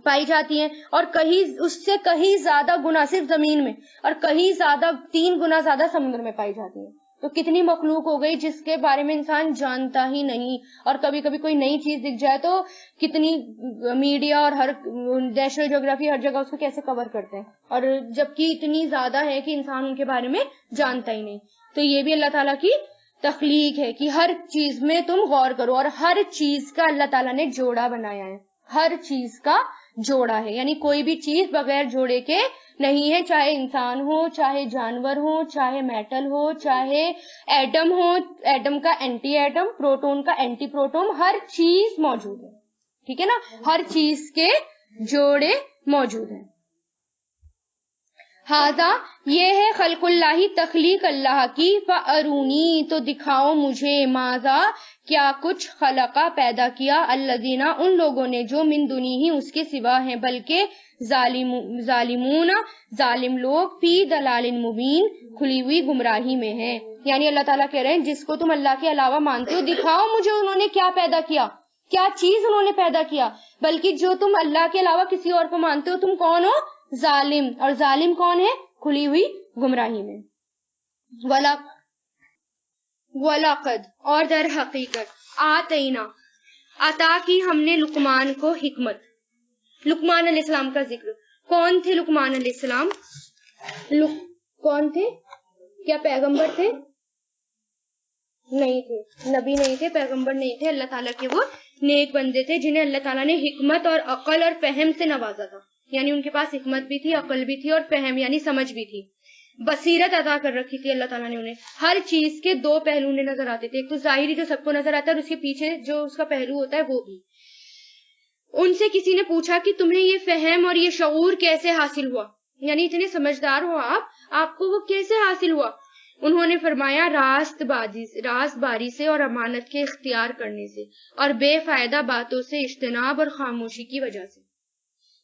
[SPEAKER 1] پائی جاتی ہیں, اور کہیں اس سے کہیں زیادہ گنا صرف زمین میں, اور کہیں زیادہ 3 گنا زیادہ سمندر میں پائی جاتی ہیں. تو کتنی مخلوق ہو گئی جس کے بارے میں انسان جانتا ہی نہیں. اور کبھی کبھی کوئی نئی چیز دکھ جائے تو کتنی میڈیا اور ہر نیشنل جیوگرافی ہر جگہ اس کو کیسے کور کرتے ہیں, اور جبکہ اتنی زیادہ ہے کہ انسان ان کے بارے میں جانتا ہی نہیں. تو یہ بھی اللہ تعالیٰ کی تخلیق ہے کہ ہر چیز میں تم غور کرو, اور ہر چیز کا اللہ تعالیٰ نے جوڑا بنایا ہے, ہر چیز کا جوڑا ہے, یعنی کوئی بھی چیز بغیر جوڑے کے نہیں ہے, چاہے انسان ہو, چاہے جانور ہو, چاہے میٹل ہو, چاہے ایٹم ہو, ایٹم کا اینٹی ایٹم, پروٹون کا اینٹی پروٹون, ہر چیز موجود ہے. ٹھیک ہے نا, ہر چیز کے جوڑے موجود ہیں. ہاذا یہ ہے خلق اللہ, تخلیق اللہ کی, فارونی تو دکھاؤ مجھے, ماذا کیا کچھ, خلقا پیدا کیا, الذین ان لوگوں نے, جو من دونی ہی اس کے سوا ہیں, بلکہ ظالمون ظالم لوگ, فی دلال مبین کھلی ہوئی گمراہی میں ہیں. یعنی اللہ تعالیٰ کہہ رہے ہیں جس کو تم اللہ کے علاوہ مانتے ہو, دکھاؤ مجھے انہوں نے کیا پیدا کیا, کیا چیز انہوں نے پیدا کیا. بلکہ جو تم اللہ کے علاوہ کسی اور کو مانتے ہو تم کون ہو, ظالم. اور ظالم کون ہے, کھلی ہوئی گمراہی میں. وَلَقَدْ اور در حقیقت, آتینا عطا کی ہم نے لقمان کو حکمت. لقمان علیہ السلام کا ذکر. کون تھے لقمان علیہ السلام, کون تھے, کیا پیغمبر تھے؟ نہیں تھے, نبی نہیں تھے, پیغمبر نہیں تھے, اللہ تعالیٰ کے وہ نیک بندے تھے جنہیں اللہ تعالیٰ نے حکمت اور عقل اور فہم سے نوازا تھا. یعنی ان کے پاس حکمت بھی تھی, عقل بھی تھی, اور فہم یعنی سمجھ بھی تھی, بصیرت عطا کر رکھی تھی اللہ تعالیٰ نے انہیں. ہر چیز کے 2 پہلو انہیں نظر آتے تھے, ایک تو ظاہری جو سب کو نظر آتا ہے, اور اس کے پیچھے جو اس کا پہلو ہوتا ہے وہ بھی. ان سے کسی نے پوچھا کہ تمہیں یہ فہم اور یہ شعور کیسے حاصل ہوا, یعنی اتنے سمجھدار ہو آپ کو وہ کیسے حاصل ہوا. انہوں نے فرمایا راست باری سے اور امانت کے اختیار کرنے سے, اور بے فائدہ باتوں سے اجتناب اور خاموشی کی وجہ سے.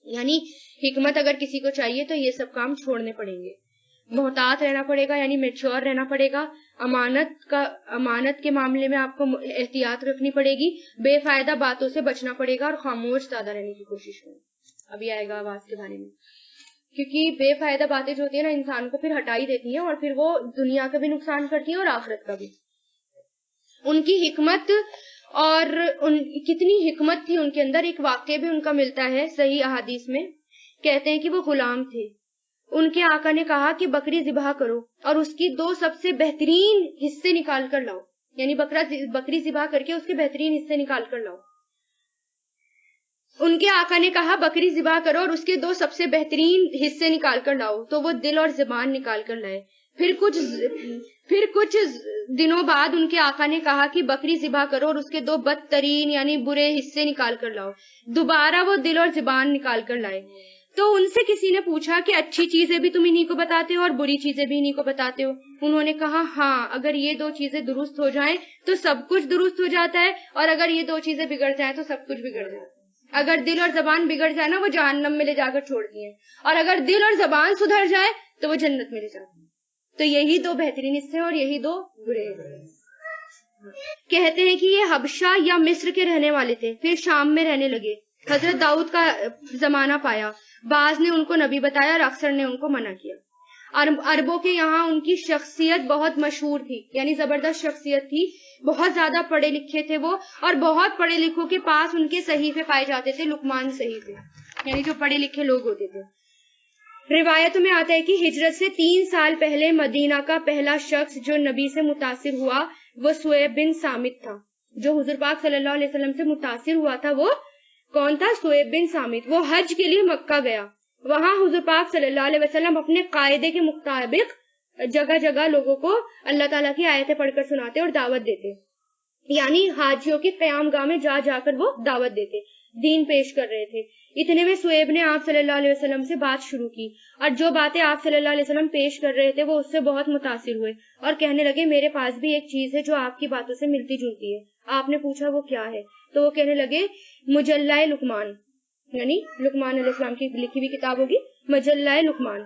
[SPEAKER 1] یعنی حکمت اگر کسی کو چاہیے تو یہ سب کام چھوڑنے پڑیں گے, محتاط رہنا پڑے گا, یعنی میچور رہنا پڑے گا, امانت کے معاملے میں آپ کو احتیاط رکھنی پڑے گی, بے فائدہ باتوں سے بچنا پڑے گا, اور خاموش زیادہ رہنے کی کوشش کریں. ابھی آئے گا آواز کے بارے میں, کیونکہ بے فائدہ باتیں جو ہوتی ہیں نا انسان کو پھر ہٹائی دیتی ہیں, اور پھر وہ دنیا کا بھی نقصان کرتی ہیں اور آخرت کا بھی. ان کی حکمت اور کتنی حکمت تھی ان کے اندر, ایک واقعہ بھی ان کا ملتا ہے صحیح احادیث میں. کہتے ہیں کہ وہ غلام تھے, ان کے آقا نے کہا کہ بکری ذبح کرو اور اس کی 2 سب سے بہترین حصے نکال کر لاؤ, یعنی بکری ذبح کر کے اس کے بہترین حصے نکال کر لاؤ. ان کے آقا نے کہا بکری ذبح کرو اور اس کے 2 سب سے بہترین حصے نکال کر لاؤ, تو وہ دل اور زبان نکال کر لائے. پھر کچھ دنوں بعد ان کے آقا نے کہا کہ بکری ذبح کرو اور اس کے 2 بدترین یعنی برے حصے نکال کر لاؤ. دوبارہ وہ دل اور زبان نکال کر لائے. تو ان سے کسی نے پوچھا کہ اچھی چیزیں بھی تم انہی کو بتاتے ہو اور بری چیزیں بھی انہی کو بتاتے ہو. انہوں نے کہا ہاں, اگر یہ 2 چیزیں درست ہو جائیں تو سب کچھ درست ہو جاتا ہے, اور اگر یہ 2 چیزیں بگڑ جائیں تو سب کچھ بگڑ جاتا ہے. اگر دل اور زبان بگڑ جائے نا وہ جہنم میں لے جا کر چھوڑتی ہیں, اور اگر دل اور زبان سدھر جائے تو وہ جنت میں لے جاتی ہیں. تو یہی 2 بہترین حصے اور یہی 2 برے حصے. کہتے ہیں کہ یہ حبشہ یا مصر کے رہنے والے تھے, پھر شام میں رہنے لگے. حضرت داؤد کا زمانہ پایا, بعض نے ان کو نبی بتایا اور اکثر نے ان کو منع کیا. عربوں کے یہاں ان کی شخصیت بہت مشہور تھی, یعنی زبردست شخصیت تھی, بہت زیادہ پڑھے لکھے تھے وہ, اور بہت پڑھے لکھوں کے پاس ان کے صحیفے پائے جاتے تھے, لقمان صحیفے, یعنی جو پڑھے لکھے لوگ ہوتے تھے. روایتوں میں آتا ہے کہ ہجرت سے 3 سال پہلے مدینہ کا پہلا شخص جو نبی سے متاثر ہوا وہ سویب بن سامت تھا. جو حضور پاک صلی اللہ علیہ وسلم سے متاثر ہوا تھا وہ کون تھا؟ سویب بن سامت. وہ حج کے لیے مکہ گیا, وہاں حضور پاک صلی اللہ علیہ وسلم اپنے قاعدے کے مطابق جگہ جگہ لوگوں کو اللہ تعالیٰ کی آیتیں پڑھ کر سناتے اور دعوت دیتے, یعنی حاجیوں کی قیام گاہ میں جا جا کر وہ دعوت دیتے, دین پیش کر رہے تھے. اتنے میں سویب نے آپ صلی اللہ علیہ وسلم سے بات شروع کی, اور جو باتیں آپ صلی اللہ علیہ وسلم پیش کر رہے تھے وہ اس سے بہت متاثر ہوئے اور کہنے لگے میرے پاس بھی ایک چیز ہے جو آپ کی باتوں سے ملتی جلتی ہے. آپ نے پوچھا وہ کیا ہے؟ تو وہ کہنے لگے مجلہ لقمان, یعنی لقمان علیہ السلام کی لکھی ہوئی کتاب ہوگی مجلہ لقمان.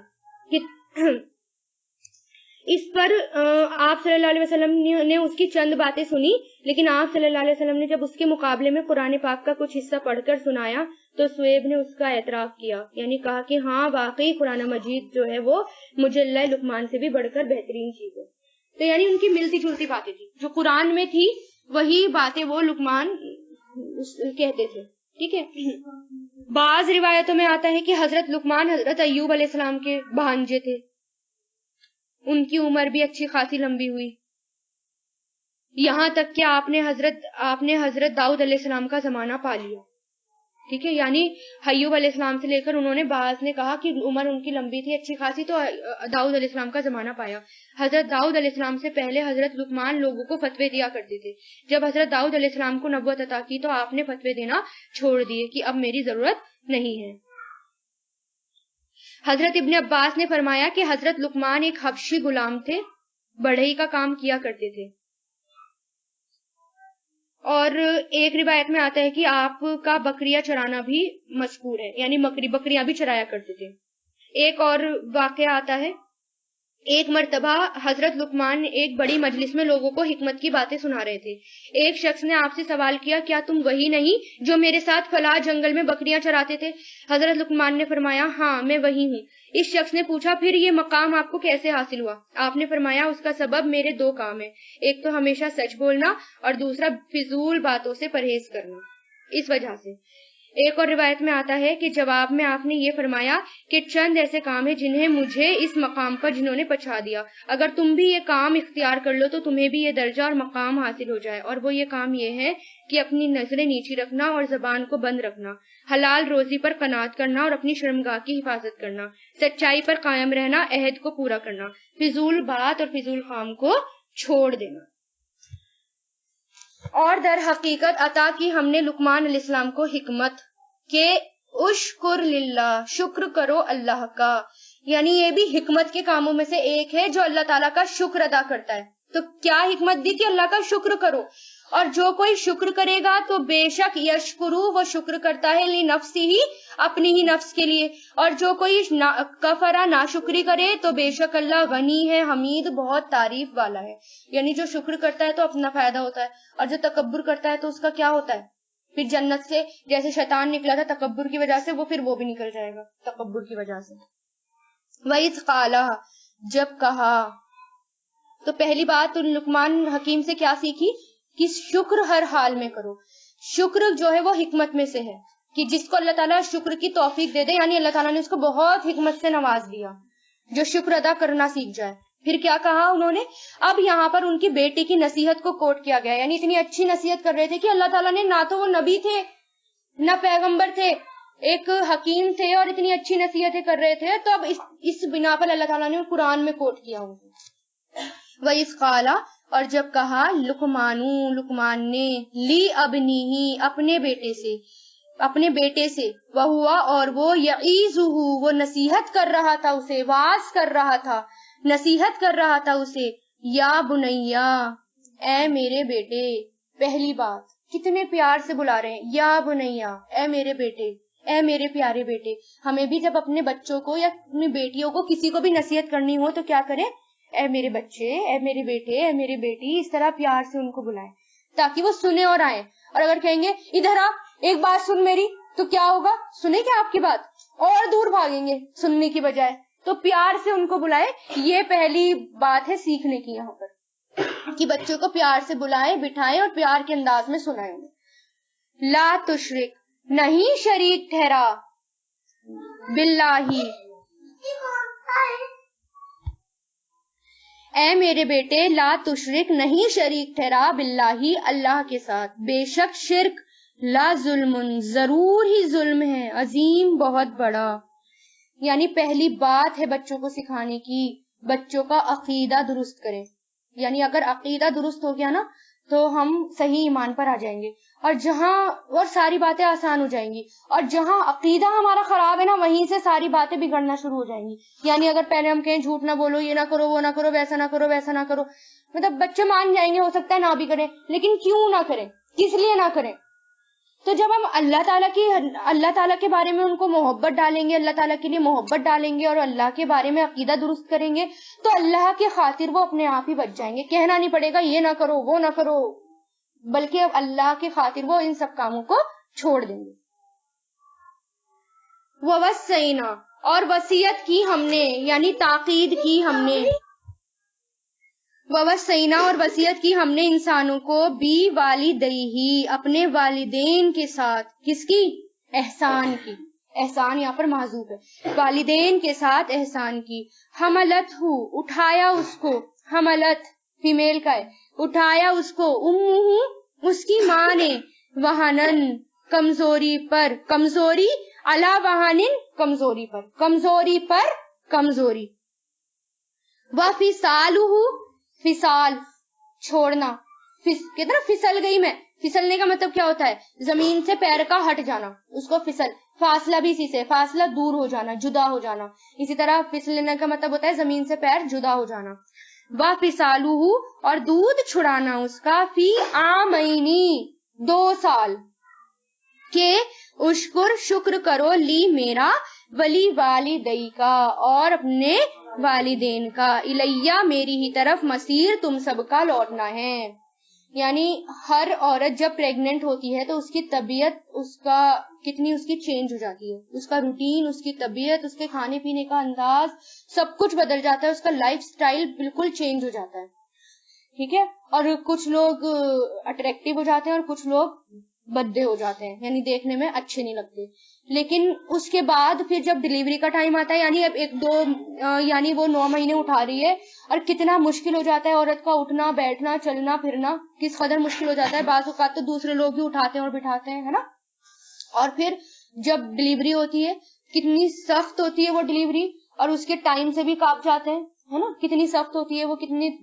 [SPEAKER 1] اس پر آپ صلی اللہ علیہ وسلم نے اس کی چند باتیں سنی، لیکن آپ صلی اللہ علیہ وسلم نے جب اس کے مقابلے میں قرآن پاک کا کچھ حصہ پڑھ کر سنایا تو سویب نے اس کا اعتراف کیا، یعنی کہا کہ ہاں واقعی قرآن مجید جو ہے وہ مجلہ لقمان سے بھی بڑھ کر بہترین چیز ہے. تو یعنی ان کی ملتی جلتی باتیں تھی، جو قرآن میں تھی وہی باتیں وہ لقمان کہتے تھے. ٹھیک ہے. بعض روایتوں میں آتا ہے کہ حضرت لقمان حضرت ایوب علیہ السلام کے بھانجے تھے، ان کی عمر بھی اچھی خاصی لمبی ہوئی، یہاں تک کہ آپ نے حضرت داؤد علیہ السلام کا زمانہ پا لیا. ٹھیک ہے. یعنی ایوب علیہ السلام سے لے کر انہوں نے بعض نے کہا کہ عمر ان کی لمبی تھی اچھی خاصی، تو داؤد علیہ السلام کا زمانہ پایا. حضرت داؤد علیہ السلام سے پہلے حضرت لقمان لوگوں کو فتوے دیا کرتے تھے. جب حضرت داؤد علیہ السلام کو نبوت عطا کی تو آپ نے فتوے دینا چھوڑ دیے کہ اب میری ضرورت نہیں ہے. حضرت ابن عباس نے فرمایا کہ حضرت لقمان ایک حبشی غلام تھے، بڑھئی کا کام کیا کرتے تھے. اور ایک روایت میں آتا ہے کہ آپ کا بکریاں چرانا بھی مذکور ہے، یعنی بکریاں بھی چرایا کرتے تھے. ایک اور واقعہ آتا ہے، ایک مرتبہ حضرت لقمان ایک بڑی مجلس میں لوگوں کو حکمت کی باتیں سنا رہے تھے. ایک شخص نے آپ سے سوال کیا، کیا تم وہی نہیں جو میرے ساتھ فلاں جنگل میں بکریاں چراتے تھے؟ حضرت لقمان نے فرمایا ہاں میں وہی ہوں. اس شخص نے پوچھا پھر یہ مقام آپ کو کیسے حاصل ہوا؟ آپ نے فرمایا اس کا سبب میرے دو کام ہیں، ایک تو ہمیشہ سچ بولنا اور دوسرا فضول باتوں سے پرہیز کرنا. اس وجہ سے ایک اور روایت میں آتا ہے کہ جواب میں آپ نے یہ فرمایا کہ چند ایسے کام ہیں جنہیں مجھے اس مقام پر جنہوں نے پہنچا دیا، اگر تم بھی یہ کام اختیار کر لو تو تمہیں بھی یہ درجہ اور مقام حاصل ہو جائے. اور وہ یہ کام یہ ہے کہ اپنی نظریں نیچی رکھنا اور زبان کو بند رکھنا، حلال روزی پر قناعت کرنا اور اپنی شرمگاہ کی حفاظت کرنا، سچائی پر قائم رہنا، عہد کو پورا کرنا، فضول بات اور فضول کام کو چھوڑ دینا. اور در حقیقت عطا کی ہم نے لقمان علیہ السلام کو حکمت کہ اشکر للہ، شکر کرو اللہ کا. یعنی یہ بھی حکمت کے کاموں میں سے ایک ہے جو اللہ تعالیٰ کا شکر ادا کرتا ہے. تو کیا حکمت دی کہ اللہ کا شکر کرو، اور جو کوئی شکر کرے گا تو بے شک یشکرو، وہ شکر کرتا ہے لنفسی ہی، اپنی ہی نفس کے لیے، اور جو کوئی کفرا ناشکری کرے تو بے شک اللہ غنی ہے حمید، بہت تعریف والا ہے. یعنی جو شکر کرتا ہے تو اپنا فائدہ ہوتا ہے، اور جو تکبر کرتا ہے تو اس کا کیا ہوتا ہے؟ پھر جنت سے جیسے شیطان نکلا تھا تکبر کی وجہ سے، وہ بھی نکل جائے گا تکبر کی وجہ سے. وَإِذْ قَالَ، جب کہا. تو پہلی بات لقمان حکیم سے کیا سیکھی کہ شکر ہر حال میں کرو. شکر جو ہے وہ حکمت میں سے ہے کہ جس کو اللہ تعالیٰ شکر کی توفیق دے دے، یعنی اللہ تعالیٰ نے اس کو بہت حکمت سے نواز دیا، جو شکر ادا کرنا سیکھ جائے. پھر کیا کہا انہوں نے؟ اب یہاں پر ان کی بیٹی کی نصیحت کو کوٹ کیا گیا، یعنی اتنی اچھی نصیحت کر رہے تھے کہ اللہ تعالیٰ نے نہ تو وہ نبی تھے نہ پیغمبر تھے، ایک حکیم تھے اور اتنی اچھی نصیحتیں کر رہے تھے، تو اب اس بنا پر اللہ تعالیٰ نے قرآن میں کوٹ کیا ان کو. وَإِذْ قَالَ، اور جب کہا لقمان نے، لی ابنی، اپنے بیٹے سے، وہوا، اور وہ یعیزہ، وہ نصیحت کر رہا تھا اسے، واعظ کر رہا تھا، نصیحت کر رہا تھا اسے، یا بنیا، اے میرے بیٹے. پہلی بات کتنے پیار سے بلا رہے ہیں، یا بنیا، اے میرے بیٹے، اے میرے پیارے بیٹے. ہمیں بھی جب اپنے بچوں کو یا اپنی بیٹیوں کو کسی کو بھی نصیحت کرنی ہو تو کیا کریں؟ اے میرے بچے، اے میرے بیٹے، اے میری بیٹی، اس طرح پیار سے ان کو بلائیں تاکہ وہ سنیں اور آئیں. اور اگر کہیں گے ادھر آ ایک بات سن میری، تو کیا ہوگا؟ سنیں گے آپ کی بات اور دور بھاگیں گے سننے کی بجائے. تو پیار سے ان کو بلائیں. یہ پہلی بات ہے سیکھنے کی یہاں پر کہ بچوں کو پیار سے بلائیں، بٹھائیں اور پیار کے انداز میں سنائیں. لا تشرک، نہیں شریک ٹھہرا، باللہ، اے میرے بیٹے، لا تشرک، نہیں شریک ٹھہرا، باللہ، اللہ کے ساتھ. بے شک شرک، لا ظلم، ضرور ہی ظلم ہے، عظیم، بہت بڑا. یعنی پہلی بات ہے بچوں کو سکھانے کی، بچوں کا عقیدہ درست کریں. یعنی اگر عقیدہ درست ہو گیا نا تو ہم صحیح ایمان پر آ جائیں گے، اور ساری باتیں آسان ہو جائیں گی. اور جہاں عقیدہ ہمارا خراب ہے نا، وہیں سے ساری باتیں بگڑنا شروع ہو جائیں گی. یعنی اگر پہلے ہم کہیں جھوٹ نہ بولو، یہ نہ کرو، وہ نہ کرو، ویسا نہ کرو، ویسا نہ کرو، مطلب بچے مان جائیں گے، ہو سکتا ہے نہ بھی کریں، لیکن کیوں نہ کریں، کس لیے نہ کریں؟ تو جب ہم اللہ تعالیٰ کے بارے میں ان کو محبت ڈالیں گے، اللہ تعالیٰ کے لیے محبت ڈالیں گے اور اللہ کے بارے میں عقیدہ درست کریں گے تو اللہ کے خاطر وہ اپنے آپ ہی بچ جائیں گے. کہنا نہیں پڑے گا یہ نہ کرو وہ نہ کرو، بلکہ اللہ کے خاطر وہ ان سب کاموں کو چھوڑ دیں گے. وَوَصَّيْنَا، اور وصیت کی ہم نے، یعنی تاکید کی ہم نے. وَوَصَّيْنَا، اور وصیت کی ہم نے انسانوں کو بی والدیہ، اپنے والدین کے ساتھ. کس کی؟ احسان کی. احسان یہاں پر محذوف ہے، والدین کے ساتھ احسان کی. حملت ہو، اٹھایا اس کو. حملت فیمیل کا ہے، اٹھایا اس کو. امہ، اس کی ماں نے. وہنن، کمزوری پر. کمزوری علی وہنن، کمزوری پر. کمزوری پر کمزوری. وفصالہ، فصال چھوڑنا. کہتے نا پھسل گئی میں. پھسلنے کا مطلب کیا ہوتا ہے؟ زمین سے پیر کا ہٹ جانا، اس کو پھسل. فاصلہ بھی اسی سے، فاصلہ دور ہو جانا، جدا ہو جانا. اسی طرح پھسلنے کا مطلب ہوتا ہے زمین سے پیر جدا ہو جانا. وفصالہ، اور دودھ چھڑانا اس کا. فی عامین، 2 سال. کہ اشکر، شکر کرو. لی، میرا. ولی والدی کا، اور اپنے والدین کا. الیہ، میری ہی طرف. مصیر، تم سب کا لوٹنا ہے. یعنی ہر عورت جب پریگننٹ ہوتی ہے تو اس کی طبیعت، اس کی چینج ہو جاتی ہے. اس کا روٹین، اس کی طبیعت، اس کے کھانے پینے کا انداز، سب کچھ بدل جاتا ہے. اس کا لائف سٹائل بالکل چینج ہو جاتا ہے. ٹھیک ہے. اور کچھ لوگ اٹریکٹیو ہو جاتے ہیں اور کچھ لوگ بدے ہو جاتے ہیں، یعنی دیکھنے میں اچھے نہیں لگتے. لیکن اس کے بعد پھر جب ڈیلیوری کا ٹائم آتا ہے، یعنی اب یعنی وہ 9 مہینے اٹھا رہی ہے، اور کتنا مشکل ہو جاتا ہے عورت کا اٹھنا بیٹھنا چلنا پھرنا، کس قدر مشکل ہو جاتا ہے. بعض اوقات تو دوسرے لوگ بھی اٹھاتے ہیں اور بٹھاتے ہیں، ہے نا. اور پھر جب ڈیلیوری ہوتی ہے کتنی سخت ہوتی ہے وہ ڈیلیوری، اور اس کے ٹائم سے بھی کاپ جاتے ہیں، ہے نا. کتنی سخت ہوتی ہے وہ، کتنی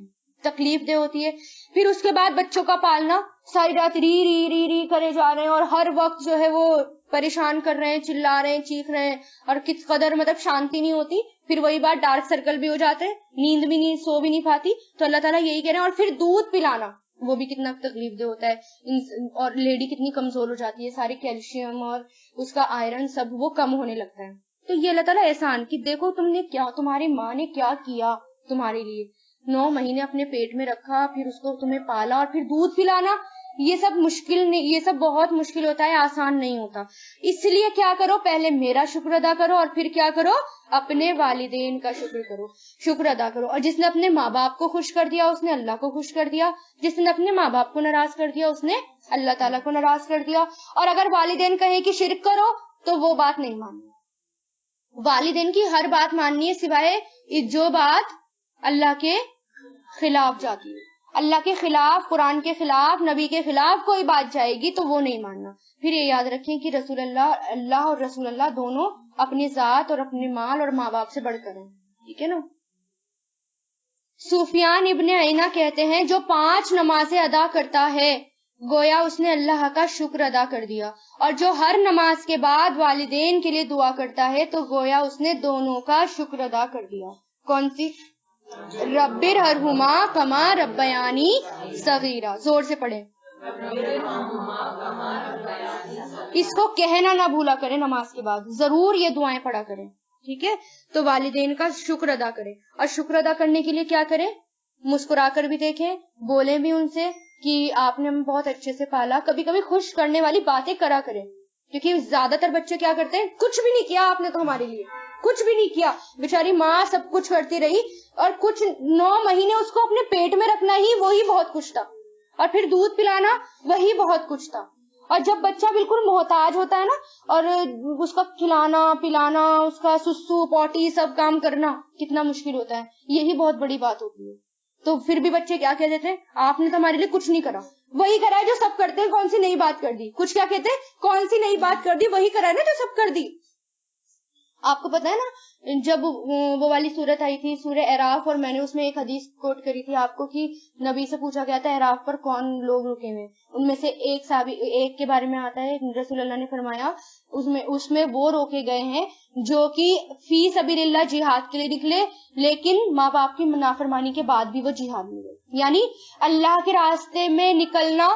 [SPEAKER 1] تکلیف دہ ہوتی ہے. پھر اس کے بعد بچوں کا پالنا، ساری رات ری ری ری ری کرے جا رہے ہیں اور ہر وقت جو ہے وہ پریشان کر رہے ہیں، چلا رہے ہیں، چیخ رہے ہیں، اور کس قدر مطلب شانتی نہیں ہوتی. پھر وہی بات، ڈارک سرکل بھی ہو جاتے ہیں، نیند بھی نہیں، سو بھی نہیں پاتی. تو اللہ تعالیٰ یہی کہہ رہے ہیں. اور پھر دودھ پلانا، وہ بھی کتنا تکلیف دہ ہوتا ہے. اور لیڈی کتنی کمزور ہو جاتی ہے، سارے کیلشیم اور اس کا آئرن سب وہ کم ہونے لگتا ہے. تو یہ اللہ تعالیٰ احسان کی دیکھو تم نے کیا، تمہاری ماں نے کیا کیا تمہارے لیے. 9 مہینے اپنے پیٹ میں رکھا، پھر اس کو تمہیں پالا، اور پھر دودھ پلانا. یہ سب مشکل نہیں، یہ سب بہت مشکل ہوتا ہے، آسان نہیں ہوتا. اس لیے کیا کرو، پہلے میرا شکر ادا کرو، اور پھر کیا کرو، اپنے والدین کا شکر ادا کرو. اور جس نے اپنے ماں باپ کو خوش کر دیا اس نے اللہ کو خوش کر دیا. جس نے اپنے ماں باپ کو ناراض کر دیا اس نے اللہ تعالیٰ کو ناراض کر دیا. اور اگر والدین کہیں کہ شرک کرو تو وہ بات نہیں ماننی. والدین کی ہر بات ماننی ہے سوائے جو بات اللہ کے خلاف جاتی ہے. اللہ کے خلاف، قرآن کے خلاف، نبی کے خلاف کوئی بات جائے گی تو وہ نہیں ماننا. پھر یہ یاد رکھیں کہ اللہ اور رسول اللہ دونوں اپنی ذات اور اپنے مال اور ماں باپ سے بڑھ کر ہیں. ٹھیک ہے نا. سفیان ابن عیینہ کہتے ہیں جو 5 نمازیں ادا کرتا ہے گویا اس نے اللہ کا شکر ادا کر دیا، اور جو ہر نماز کے بعد والدین کے لیے دعا کرتا ہے تو گویا اس نے دونوں کا شکر ادا کر دیا. کون سی؟ رب ارحمہما کما ربیانی صغیرا. زور سے پڑھیں. اس کو کہنا نہ بھولا کریں، نماز کے بعد ضرور یہ دعائیں پڑھا کریں. ٹھیک ہے. تو والدین کا شکر ادا کریں، اور شکر ادا کرنے کے لیے کیا کریں؟ مسکرا کر بھی دیکھیں، بولیں بھی ان سے کہ آپ نے ہمیں بہت اچھے سے پالا. کبھی کبھی خوش کرنے والی باتیں کرا کریں، کیونکہ زیادہ تر بچے کیا کرتے ہیں، کچھ بھی نہیں کیا آپ نے تو ہمارے لیے، کچھ بھی نہیں کیا. بیچاری ماں سب کچھ کرتی رہی، اور کچھ 9 مہینے اس کو اپنے پیٹ میں رکھنا ہی وہی بہت کچھ تھا، اور پھر دودھ پلانا وہی بہت کچھ تھا. اور جب بچہ بالکل محتاج ہوتا ہے نا، اور اس کا کھلانا پلانا، اس کا سسو پوٹی سب کام کرنا کتنا مشکل ہوتا ہے، یہی بہت بڑی بات ہوتی ہے. تو پھر بھی بچے کیا کہہ دیتے ہیں، آپ نے تو ہمارے لیے کچھ نہیں کرا. وہی کرا ہے جو سب کرتے ہیں. کون سی نئی بات کر دی؟ کچھ کیا کہتے ہیں، کون سی نئی بات کر دی؟ وہی کرا ہے نا جو سب کر دی. آپ کو پتا ہے نا جب وہ والی سورت آئی تھی سورہ اعراف، اور میں نے اس میں ایک حدیث کوٹ کری تھی آپ کو کہ نبی سے پوچھا گیا تھا اعراف پر کون لوگ رکے ہوئے. ان میں سے ایک کے بارے میں آتا ہے، رسول اللہ نے فرمایا اس میں وہ روکے گئے ہیں جو کہ فی سبیل اللہ جہاد کے لیے نکلے، لیکن ماں باپ کی نافرمانی کے بعد بھی وہ جہاد میں گئے. یعنی اللہ کے راستے میں نکلنا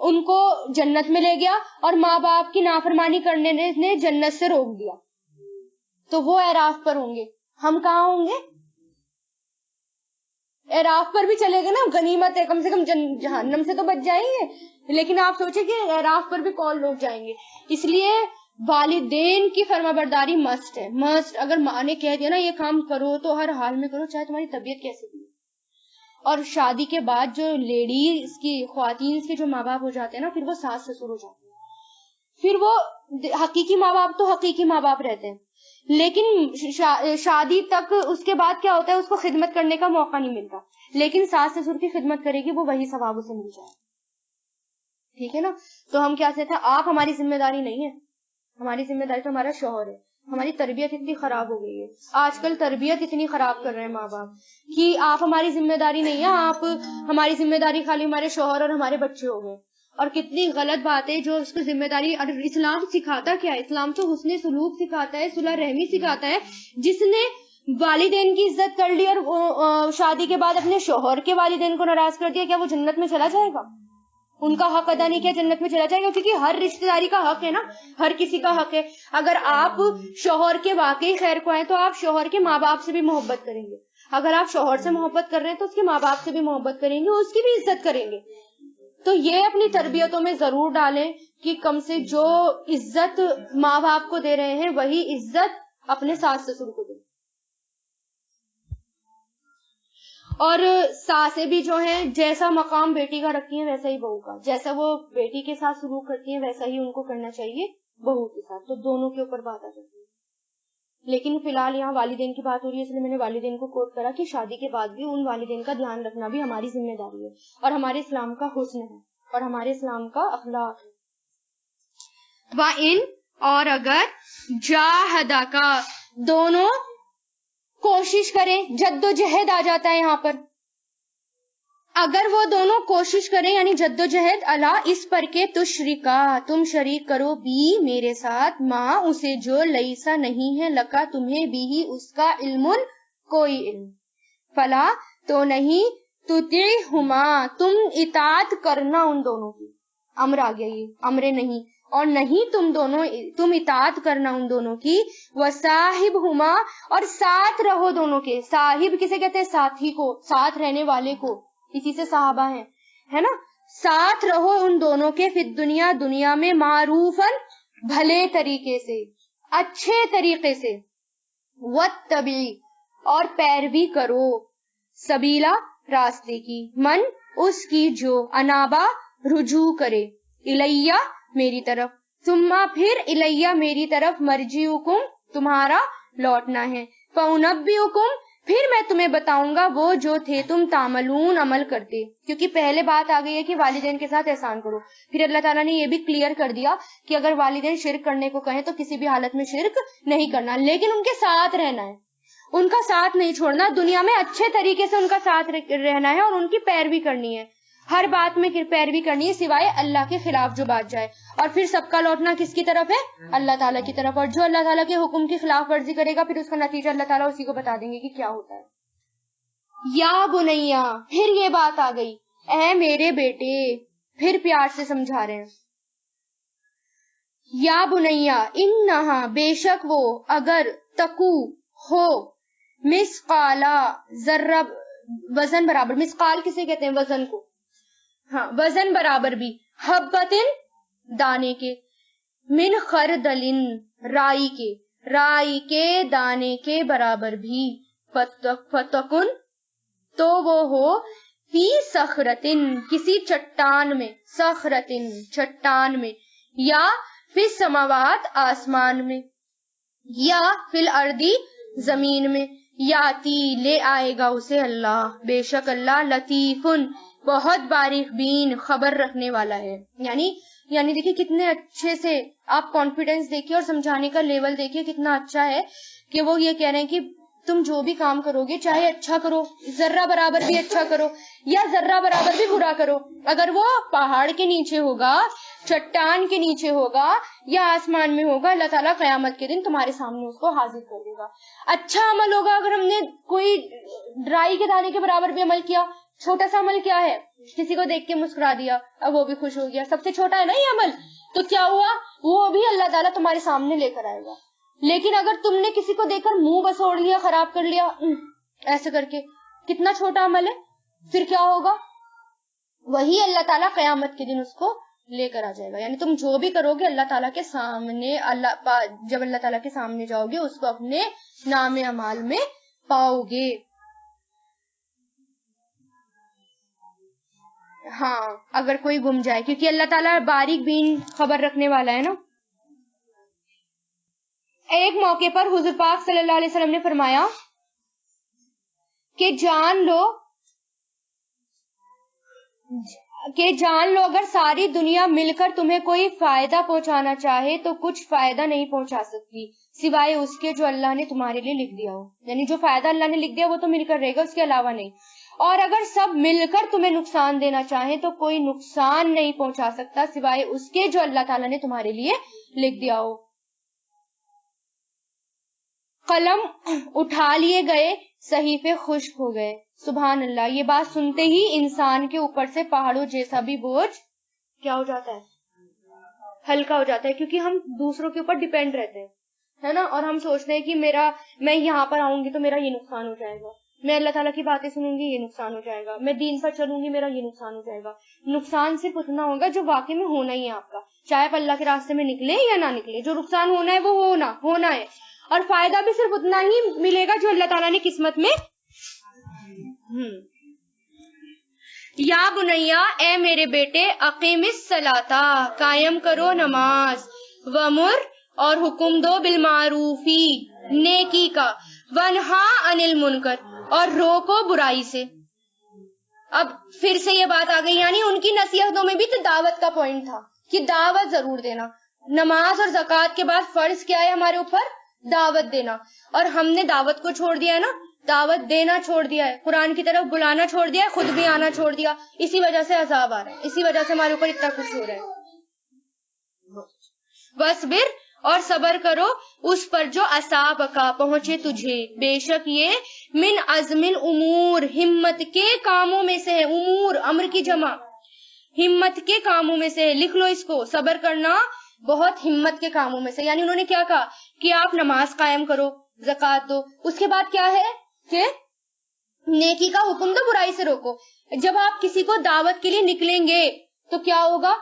[SPEAKER 1] ان کو جنت میں لے گیا اور ماں باپ کی نافرمانی کرنے نے جنت سے روک دیا، تو وہ اعراف پر ہوں گے، ہم کہاں ہوں گے؟ اعراف پر بھی چلے گئے نا، غنیمت ہے، کم سے کم جہنم سے تو بچ جائیں گے، لیکن آپ سوچیں کہ اعراف پر بھی کون لوگ جائیں گے؟ اس لیے والدین کی فرما برداری مسٹ ہے، مسٹ۔ اگر ماں نے کہہ دیا نا یہ کام کرو تو ہر حال میں کرو، چاہے تمہاری طبیعت کیسے بھی۔ اور شادی کے بعد جو لیڈیز کی، خواتین کے جو ماں باپ ہو جاتے ہیں نا، پھر وہ ساس سسر ہو جاتے ہیں، پھر وہ حقیقی ماں باپ تو حقیقی ماں باپ رہتے ہیں، لیکن شادی تک اس کے بعد کیا ہوتا ہے، اس کو خدمت کرنے کا موقع نہیں ملتا، لیکن ساس سسر کی خدمت کرے گی وہ وہی ثواب اسے مل جائے، ٹھیک ہے نا؟ تو ہم کیا کہتے ہیں، آپ ہماری ذمہ داری نہیں ہے، ہماری ذمہ داری تو ہمارا شوہر ہے۔ ہماری تربیت اتنی خراب ہو گئی ہے، آج کل تربیت اتنی خراب کر رہے ہیں ماں باپ کہ آپ ہماری ذمہ داری نہیں ہے، آپ ہماری ذمہ داری خالی ہمارے شوہر اور ہمارے بچے ہو گئے۔ اور کتنی غلط بات ہے جو اس کو ذمہ داری، اور اسلام سکھاتا کیا ہے؟ اسلام تو حسن سلوک سکھاتا ہے، صلح رحمی سکھاتا ہے۔ جس نے والدین کی عزت کر لی اور شادی کے بعد اپنے شوہر کے والدین کو ناراض کر دیا، کیا وہ جنت میں چلا جائے گا؟ ان کا حق ادا نہیں کیا، جنت میں چلا جائے گا؟ کیونکہ ہر رشتہ داری کا حق ہے نا، ہر کسی کا حق ہے۔ اگر آپ شوہر کے واقعی خیر کو ہیں تو آپ شوہر کے ماں باپ سے بھی محبت کریں گے، اگر آپ شوہر سے محبت کر رہے ہیں تو اس کے ماں باپ سے بھی محبت کریں گے، اس کی بھی عزت کریں گے۔ تو یہ اپنی تربیتوں میں ضرور ڈالیں کہ کم سے جو عزت ماں باپ کو دے رہے ہیں وہی عزت اپنے ساس سسر کو دیں۔ اور ساسیں بھی جو ہیں جیسا مقام بیٹی کا رکھتی ہیں ویسا ہی بہو کا، جیسا وہ بیٹی کے ساتھ سلوک کرتی ہیں ویسا ہی ان کو کرنا چاہیے بہو کے ساتھ، تو دونوں کے اوپر بات آ جاتی ہے۔ لیکن فی الحال یہاں والدین کی بات ہو رہی ہے، اس لیے میں نے والدین کو کوٹ کرا کہ شادی کے بعد بھی ان والدین کا دھیان رکھنا بھی ہماری ذمہ داری ہے، اور ہمارے اسلام کا حسن ہے، اور ہمارے اسلام کا اخلاق ہے۔ وَإِن، اور اگر جاہداکا، دونوں کوشش کریں، جد و جہد آ جاتا ہے یہاں پر، اگر وہ دونوں کوشش کریں یعنی جد و جہد، اللہ اس پر کے تشرکا، تم شریک کرو بھی میرے ساتھ، ماں اسے جو لیسا نہیں ہے، لکا تمہیں بھی ہی اس کا علم کوئی علم، فلا تو نہیں، تطیعہما تم اطاعت کرنا ان دونوں کی، امر آ گیا، یہ امر نہیں، اور نہیں تم اطاعت کرنا ان دونوں کی، وصاحبہما، اور ساتھ رہو دونوں کے، صاحب کسے کہتے ہیں؟ ساتھی کو، ساتھ رہنے والے کو، اسی سے صحابہ ہیں، ہے نا؟ ساتھ رہو ان دونوں کے، فی الدنیا، دنیا میں، معروفاً، بھلے طریقے سے، اچھے طریقے سے، واتبعی، اور پیروی کرو، سبیلا، راستے کی، من، اس کی جو، انابا، رجوع کرے، الیہ، میری طرف، ثم، پھر، الیہ، میری طرف، مرجعکم، تمہارا لوٹنا ہے، فانبئکم، پھر میں تمہیں بتاؤں گا وہ جو تھے تم تعملون، عمل کرتے، کیونکہ پہلے بات آ گئی ہے کہ والدین کے ساتھ احسان کرو، پھر اللہ تعالیٰ نے یہ بھی کلیئر کر دیا کہ اگر والدین شرک کرنے کو کہیں تو کسی بھی حالت میں شرک نہیں کرنا، لیکن ان کے ساتھ رہنا ہے، ان کا ساتھ نہیں چھوڑنا، دنیا میں اچھے طریقے سے ان کا ساتھ رہنا ہے، اور ان کی پیروی کرنی ہے، ہر بات میں پیروی کرنی ہے سوائے اللہ کے خلاف جو بات جائے، اور پھر سب کا لوٹنا کس کی طرف ہے؟ اللہ تعالیٰ کی طرف، اور جو اللہ تعالیٰ کے حکم کی خلاف ورزی کرے گا پھر اس کا نتیجہ اللہ تعالیٰ اسی کو بتا دیں گے کہ کیا ہوتا ہے۔ یا بنیا، پھر یہ بات آ گئی، اے میرے بیٹے، پھر پیار سے سمجھا رہے ہیں، یا بنیا، انہا، بے شک وہ، اگر، تکو، ہو، مسقالا، ذرہ، وزن برابر، مسقال کسے کہتے ہیں؟ وزن کو، ہاں، وزن برابر بھی، حبتن، دانے کے، من خردلن، رائی کے دانے کے برابر بھی، فتکن، تو وہ ہو، فی صخرتن، کسی چٹان میں، صخرتن، چٹان میں، یا فی السماوات، آسمان میں، یا فی الارضی، زمین میں، یاتی، لے آئے گا اسے اللہ، بے شک اللہ، لطیفن، بہت باریک بین، خبر رکھنے والا ہے، یعنی دیکھیں کتنے اچھے سے آپ کانفیڈینس دیکھیے اور سمجھانے کا لیول دیکھیے کتنا اچھا ہے کہ وہ یہ کہہ رہے ہیں کہ تم جو بھی کام کرو گے چاہے اچھا کرو، ذرہ برابر بھی اچھا کرو یا ذرہ برابر بھی برا کرو، اگر وہ پہاڑ کے نیچے ہوگا، چٹان کے نیچے ہوگا یا آسمان میں ہوگا، اللہ تعالیٰ قیامت کے دن تمہارے سامنے اس کو حاضر کر دے گا۔ اچھا عمل ہوگا اگر ہم نے کوئی رائی کے دانے کے برابر بھی عمل کیا، چھوٹا سا عمل کیا ہے؟ کسی کو دیکھ کے مسکرا دیا، اب وہ بھی خوش ہو گیا، سب سے چھوٹا ہے نا یہ عمل، تو کیا ہوا؟ وہ بھی اللہ تعالیٰ تمہارے سامنے لے کر آئے گا. لیکن اگر تم نے کسی کو دیکھ کر منہ بسوڑ لیا، خراب کر لیا ایسے کر کے، کتنا چھوٹا عمل ہے، پھر کیا ہوگا؟ وہی اللہ تعالیٰ قیامت کے دن اس کو لے کر آ جائے گا. یعنی تم جو بھی کرو گے اللہ تعالیٰ کے سامنے، جب اللہ تعالیٰ کے سامنے جاؤ گے اس کو اپنے نام اعمال میں پاؤ گے. ہاں اگر کوئی گم جائے، کیونکہ اللہ تعالیٰ باریک بین خبر رکھنے والا ہے نا. ایک موقع پر حضور پاک صلی اللہ علیہ وسلم نے فرمایا کہ جان لو اگر ساری دنیا مل کر تمہیں کوئی فائدہ پہنچانا چاہے تو کچھ فائدہ نہیں پہنچا سکتی سوائے اس کے جو اللہ نے تمہارے لیے لکھ دیا ہو. یعنی جو فائدہ اللہ نے لکھ دیا وہ تو مل کر رہے گا، اس کے علاوہ نہیں. اور اگر سب مل کر تمہیں نقصان دینا چاہیں تو کوئی نقصان نہیں پہنچا سکتا سوائے اس کے جو اللہ تعالیٰ نے تمہارے لیے لکھ دیا ہو. قلم اٹھا لیے گئے، صحیفے خشک ہو گئے. سبحان اللہ. یہ بات سنتے ہی انسان کے اوپر سے پہاڑوں جیسا بھی بوجھ کیا ہو جاتا ہے؟ ہلکا ہو جاتا ہے. کیونکہ ہم دوسروں کے اوپر ڈیپینڈ رہتے ہیں، ہے نا، اور ہم سوچتے ہیں کہ میں یہاں پر آؤں گی تو میرا یہ نقصان ہو جائے گا، میں اللہ تعالیٰ کی باتیں سنوں گی یہ نقصان ہو جائے گا، میں دین پر چلوں گی میرا یہ نقصان ہو جائے گا. نقصان صرف اتنا ہوگا جو واقعی میں ہونا ہی ہے آپ کا، چاہے آپ اللہ کے راستے میں نکلے یا نہ نکلے. جو نقصان ہونا ہے وہ ہونا ہے. اور فائدہ بھی صرف اتنا ہی ملے گا جو اللہ تعالیٰ نے قسمت میں. یا بنیا، اے میرے بیٹے، اقیم الصلاۃ، قائم کرو نماز، وامر، اور حکم دو، بالمعروفی، نیکی کا، ونہا عن المنکر، اور روکو برائی سے. اب پھر سے یہ بات آ گئی، یعنی ان کی نصیحتوں میں بھی تو دعوت کا پوائنٹ تھا کہ دعوت ضرور دینا. نماز اور زکوٰۃ کے بعد فرض کیا ہے ہمارے اوپر؟ دعوت دینا. اور ہم نے دعوت کو چھوڑ دیا ہے نا، دعوت دینا چھوڑ دیا ہے، قرآن کی طرف بلانا چھوڑ دیا ہے، خود بھی آنا چھوڑ دیا. اسی وجہ سے عذاب آ رہا ہے، اسی وجہ سے ہمارے اوپر اتنا کچھ ہو رہا ہے. وَاصْبِرْ، اور صبر کرو اس پر جو اصابکا پہنچے تجھے، بے شک یہ من عزم الامور، ہمت کے کاموں میں سے ہے. امور امر کی جمع، ہمت کے کاموں میں سے ہے. لکھ لو اس کو، صبر کرنا بہت ہمت کے کاموں میں سے. یعنی انہوں نے کیا کہا کہ آپ نماز قائم کرو، زکوٰۃ دو، اس کے بعد کیا ہے کہ نیکی کا حکم دو، برائی سے روکو. جب آپ کسی کو دعوت کے لیے نکلیں گے تو کیا ہوگا؟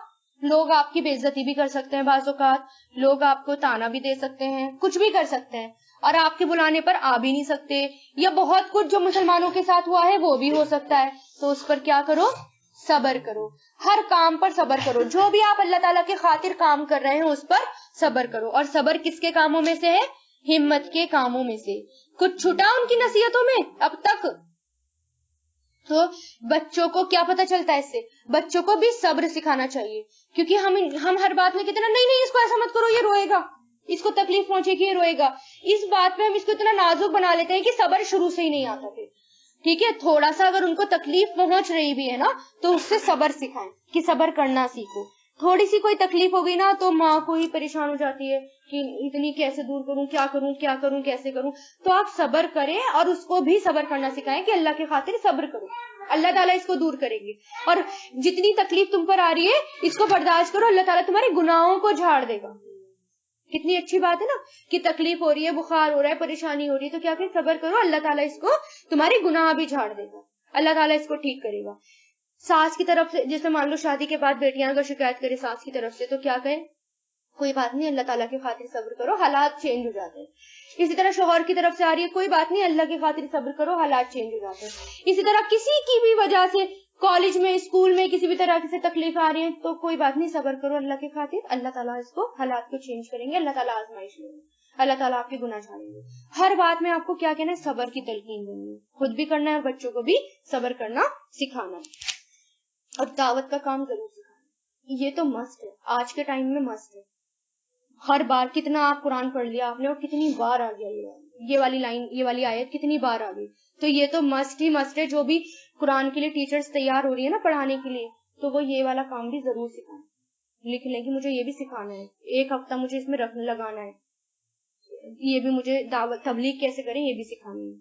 [SPEAKER 1] لوگ آپ کی بے عزتی بھی کر سکتے ہیں، بعض اوقات لوگ آپ کو تانا بھی دے سکتے ہیں، کچھ بھی کر سکتے ہیں، اور آپ کے بلانے پر آ بھی نہیں سکتے، یا بہت کچھ جو مسلمانوں کے ساتھ ہوا ہے وہ بھی ہو سکتا ہے. تو اس پر کیا کرو؟ صبر کرو. ہر کام پر صبر کرو. جو بھی آپ اللہ تعالیٰ کے خاطر کام کر رہے ہیں اس پر صبر کرو. اور صبر کس کے کاموں میں سے ہے؟ ہمت کے کاموں میں سے. کچھ چھٹا ان کی نصیحتوں میں اب تک؟ تو بچوں کو کیا پتہ چلتا ہے اس سے؟ بچوں کو بھی صبر سکھانا چاہیے. کیونکہ ہم ہر بات میں کتنا نہیں اس کو ایسا مت کرو، یہ روئے گا، اس کو تکلیف پہنچے گی، یہ روئے گا. اس بات پہ ہم اس کو اتنا نازک بنا لیتے ہیں کہ صبر شروع سے ہی نہیں آتا پھر. ٹھیک ہے، تھوڑا سا اگر ان کو تکلیف پہنچ رہی بھی ہے نا تو اس سے صبر سکھائیں کہ صبر کرنا سیکھو. تھوڑی سی کوئی تکلیف ہو گئی نا تو ماں کو ہی پریشان ہو جاتی ہے کہ اتنی کیسے دور کروں، کیا کروں کیسے کروں. تو آپ صبر کریں اور اس کو بھی صبر کرنا سکھائیں کہ اللہ کی خاطر صبر کرو، اللہ تعالیٰ اس کو دور کریں گے. اور جتنی تکلیف تم پر آ رہی ہے اس کو برداشت کرو، اللہ تعالیٰ تمہارے گناہوں کو جھاڑ دے گا. کتنی اچھی بات ہے نا کہ تکلیف ہو رہی ہے، بخار ہو رہا ہے، پریشانی ہو رہی ہے، تو کیا کہ صبر کرو، اللہ تعالیٰ اس کو تمہارے گناہ بھی جھاڑ دے گا، اللہ تعالیٰ اس کو ٹھیک کرے گا. ساس کی طرف سے جیسے مان لو شادی کے بعد بیٹیاں اگر شکایت کرے ساس کی طرف سے تو کیا کہیں؟ کوئی بات نہیں، اللہ تعالیٰ کی خاطر صبر کرو، حالات چینج ہو جاتے ہیں. اسی طرح شوہر کی طرف سے آ رہی ہے، کوئی بات نہیں، اللہ کی خاطر صبر کرو، حالات چینج ہو جاتے ہیں. اسی طرح کسی کی بھی وجہ سے کالج میں، اسکول میں کسی بھی طرح سے تکلیف آ رہی ہے تو کوئی بات نہیں، صبر کرو اللہ کی خاطر، اللہ تعالیٰ اس کو حالات کو چینج کریں گے، اللہ تعالیٰ آزمائش لیں گے، اللہ تعالیٰ آپ کے گناہ چھاڑیں گے. ہر بات میں آپ کو کیا کہنا ہے؟ صبر کی تلقین دینی ہے، خود بھی کرنا ہے اور بچوں کو بھی صبر کرنا سکھانا ہے. اور دعوت کا کام ضرور سکھانا، یہ تو مسٹ ہے، آج کے ٹائم میں مسٹ ہے. ہر بار کتنا آپ قرآن پڑھ لیا آپ نے اور کتنی بار آ گیا یہ والی لائن، یہ والی آیت کتنی بار آ گئی. تو یہ تو مسٹ ہی مسٹ ہے. جو بھی قرآن کے لیے ٹیچرز تیار ہو رہی ہے نا پڑھانے کے لیے، تو وہ یہ والا کام بھی ضرور سکھائیں، لکھ لیں کہ مجھے یہ بھی سکھانا ہے، ایک ہفتہ مجھے اس میں لگانا ہے، یہ بھی مجھے دعوت تبلیغ کیسے کریں یہ بھی سکھانی ہے.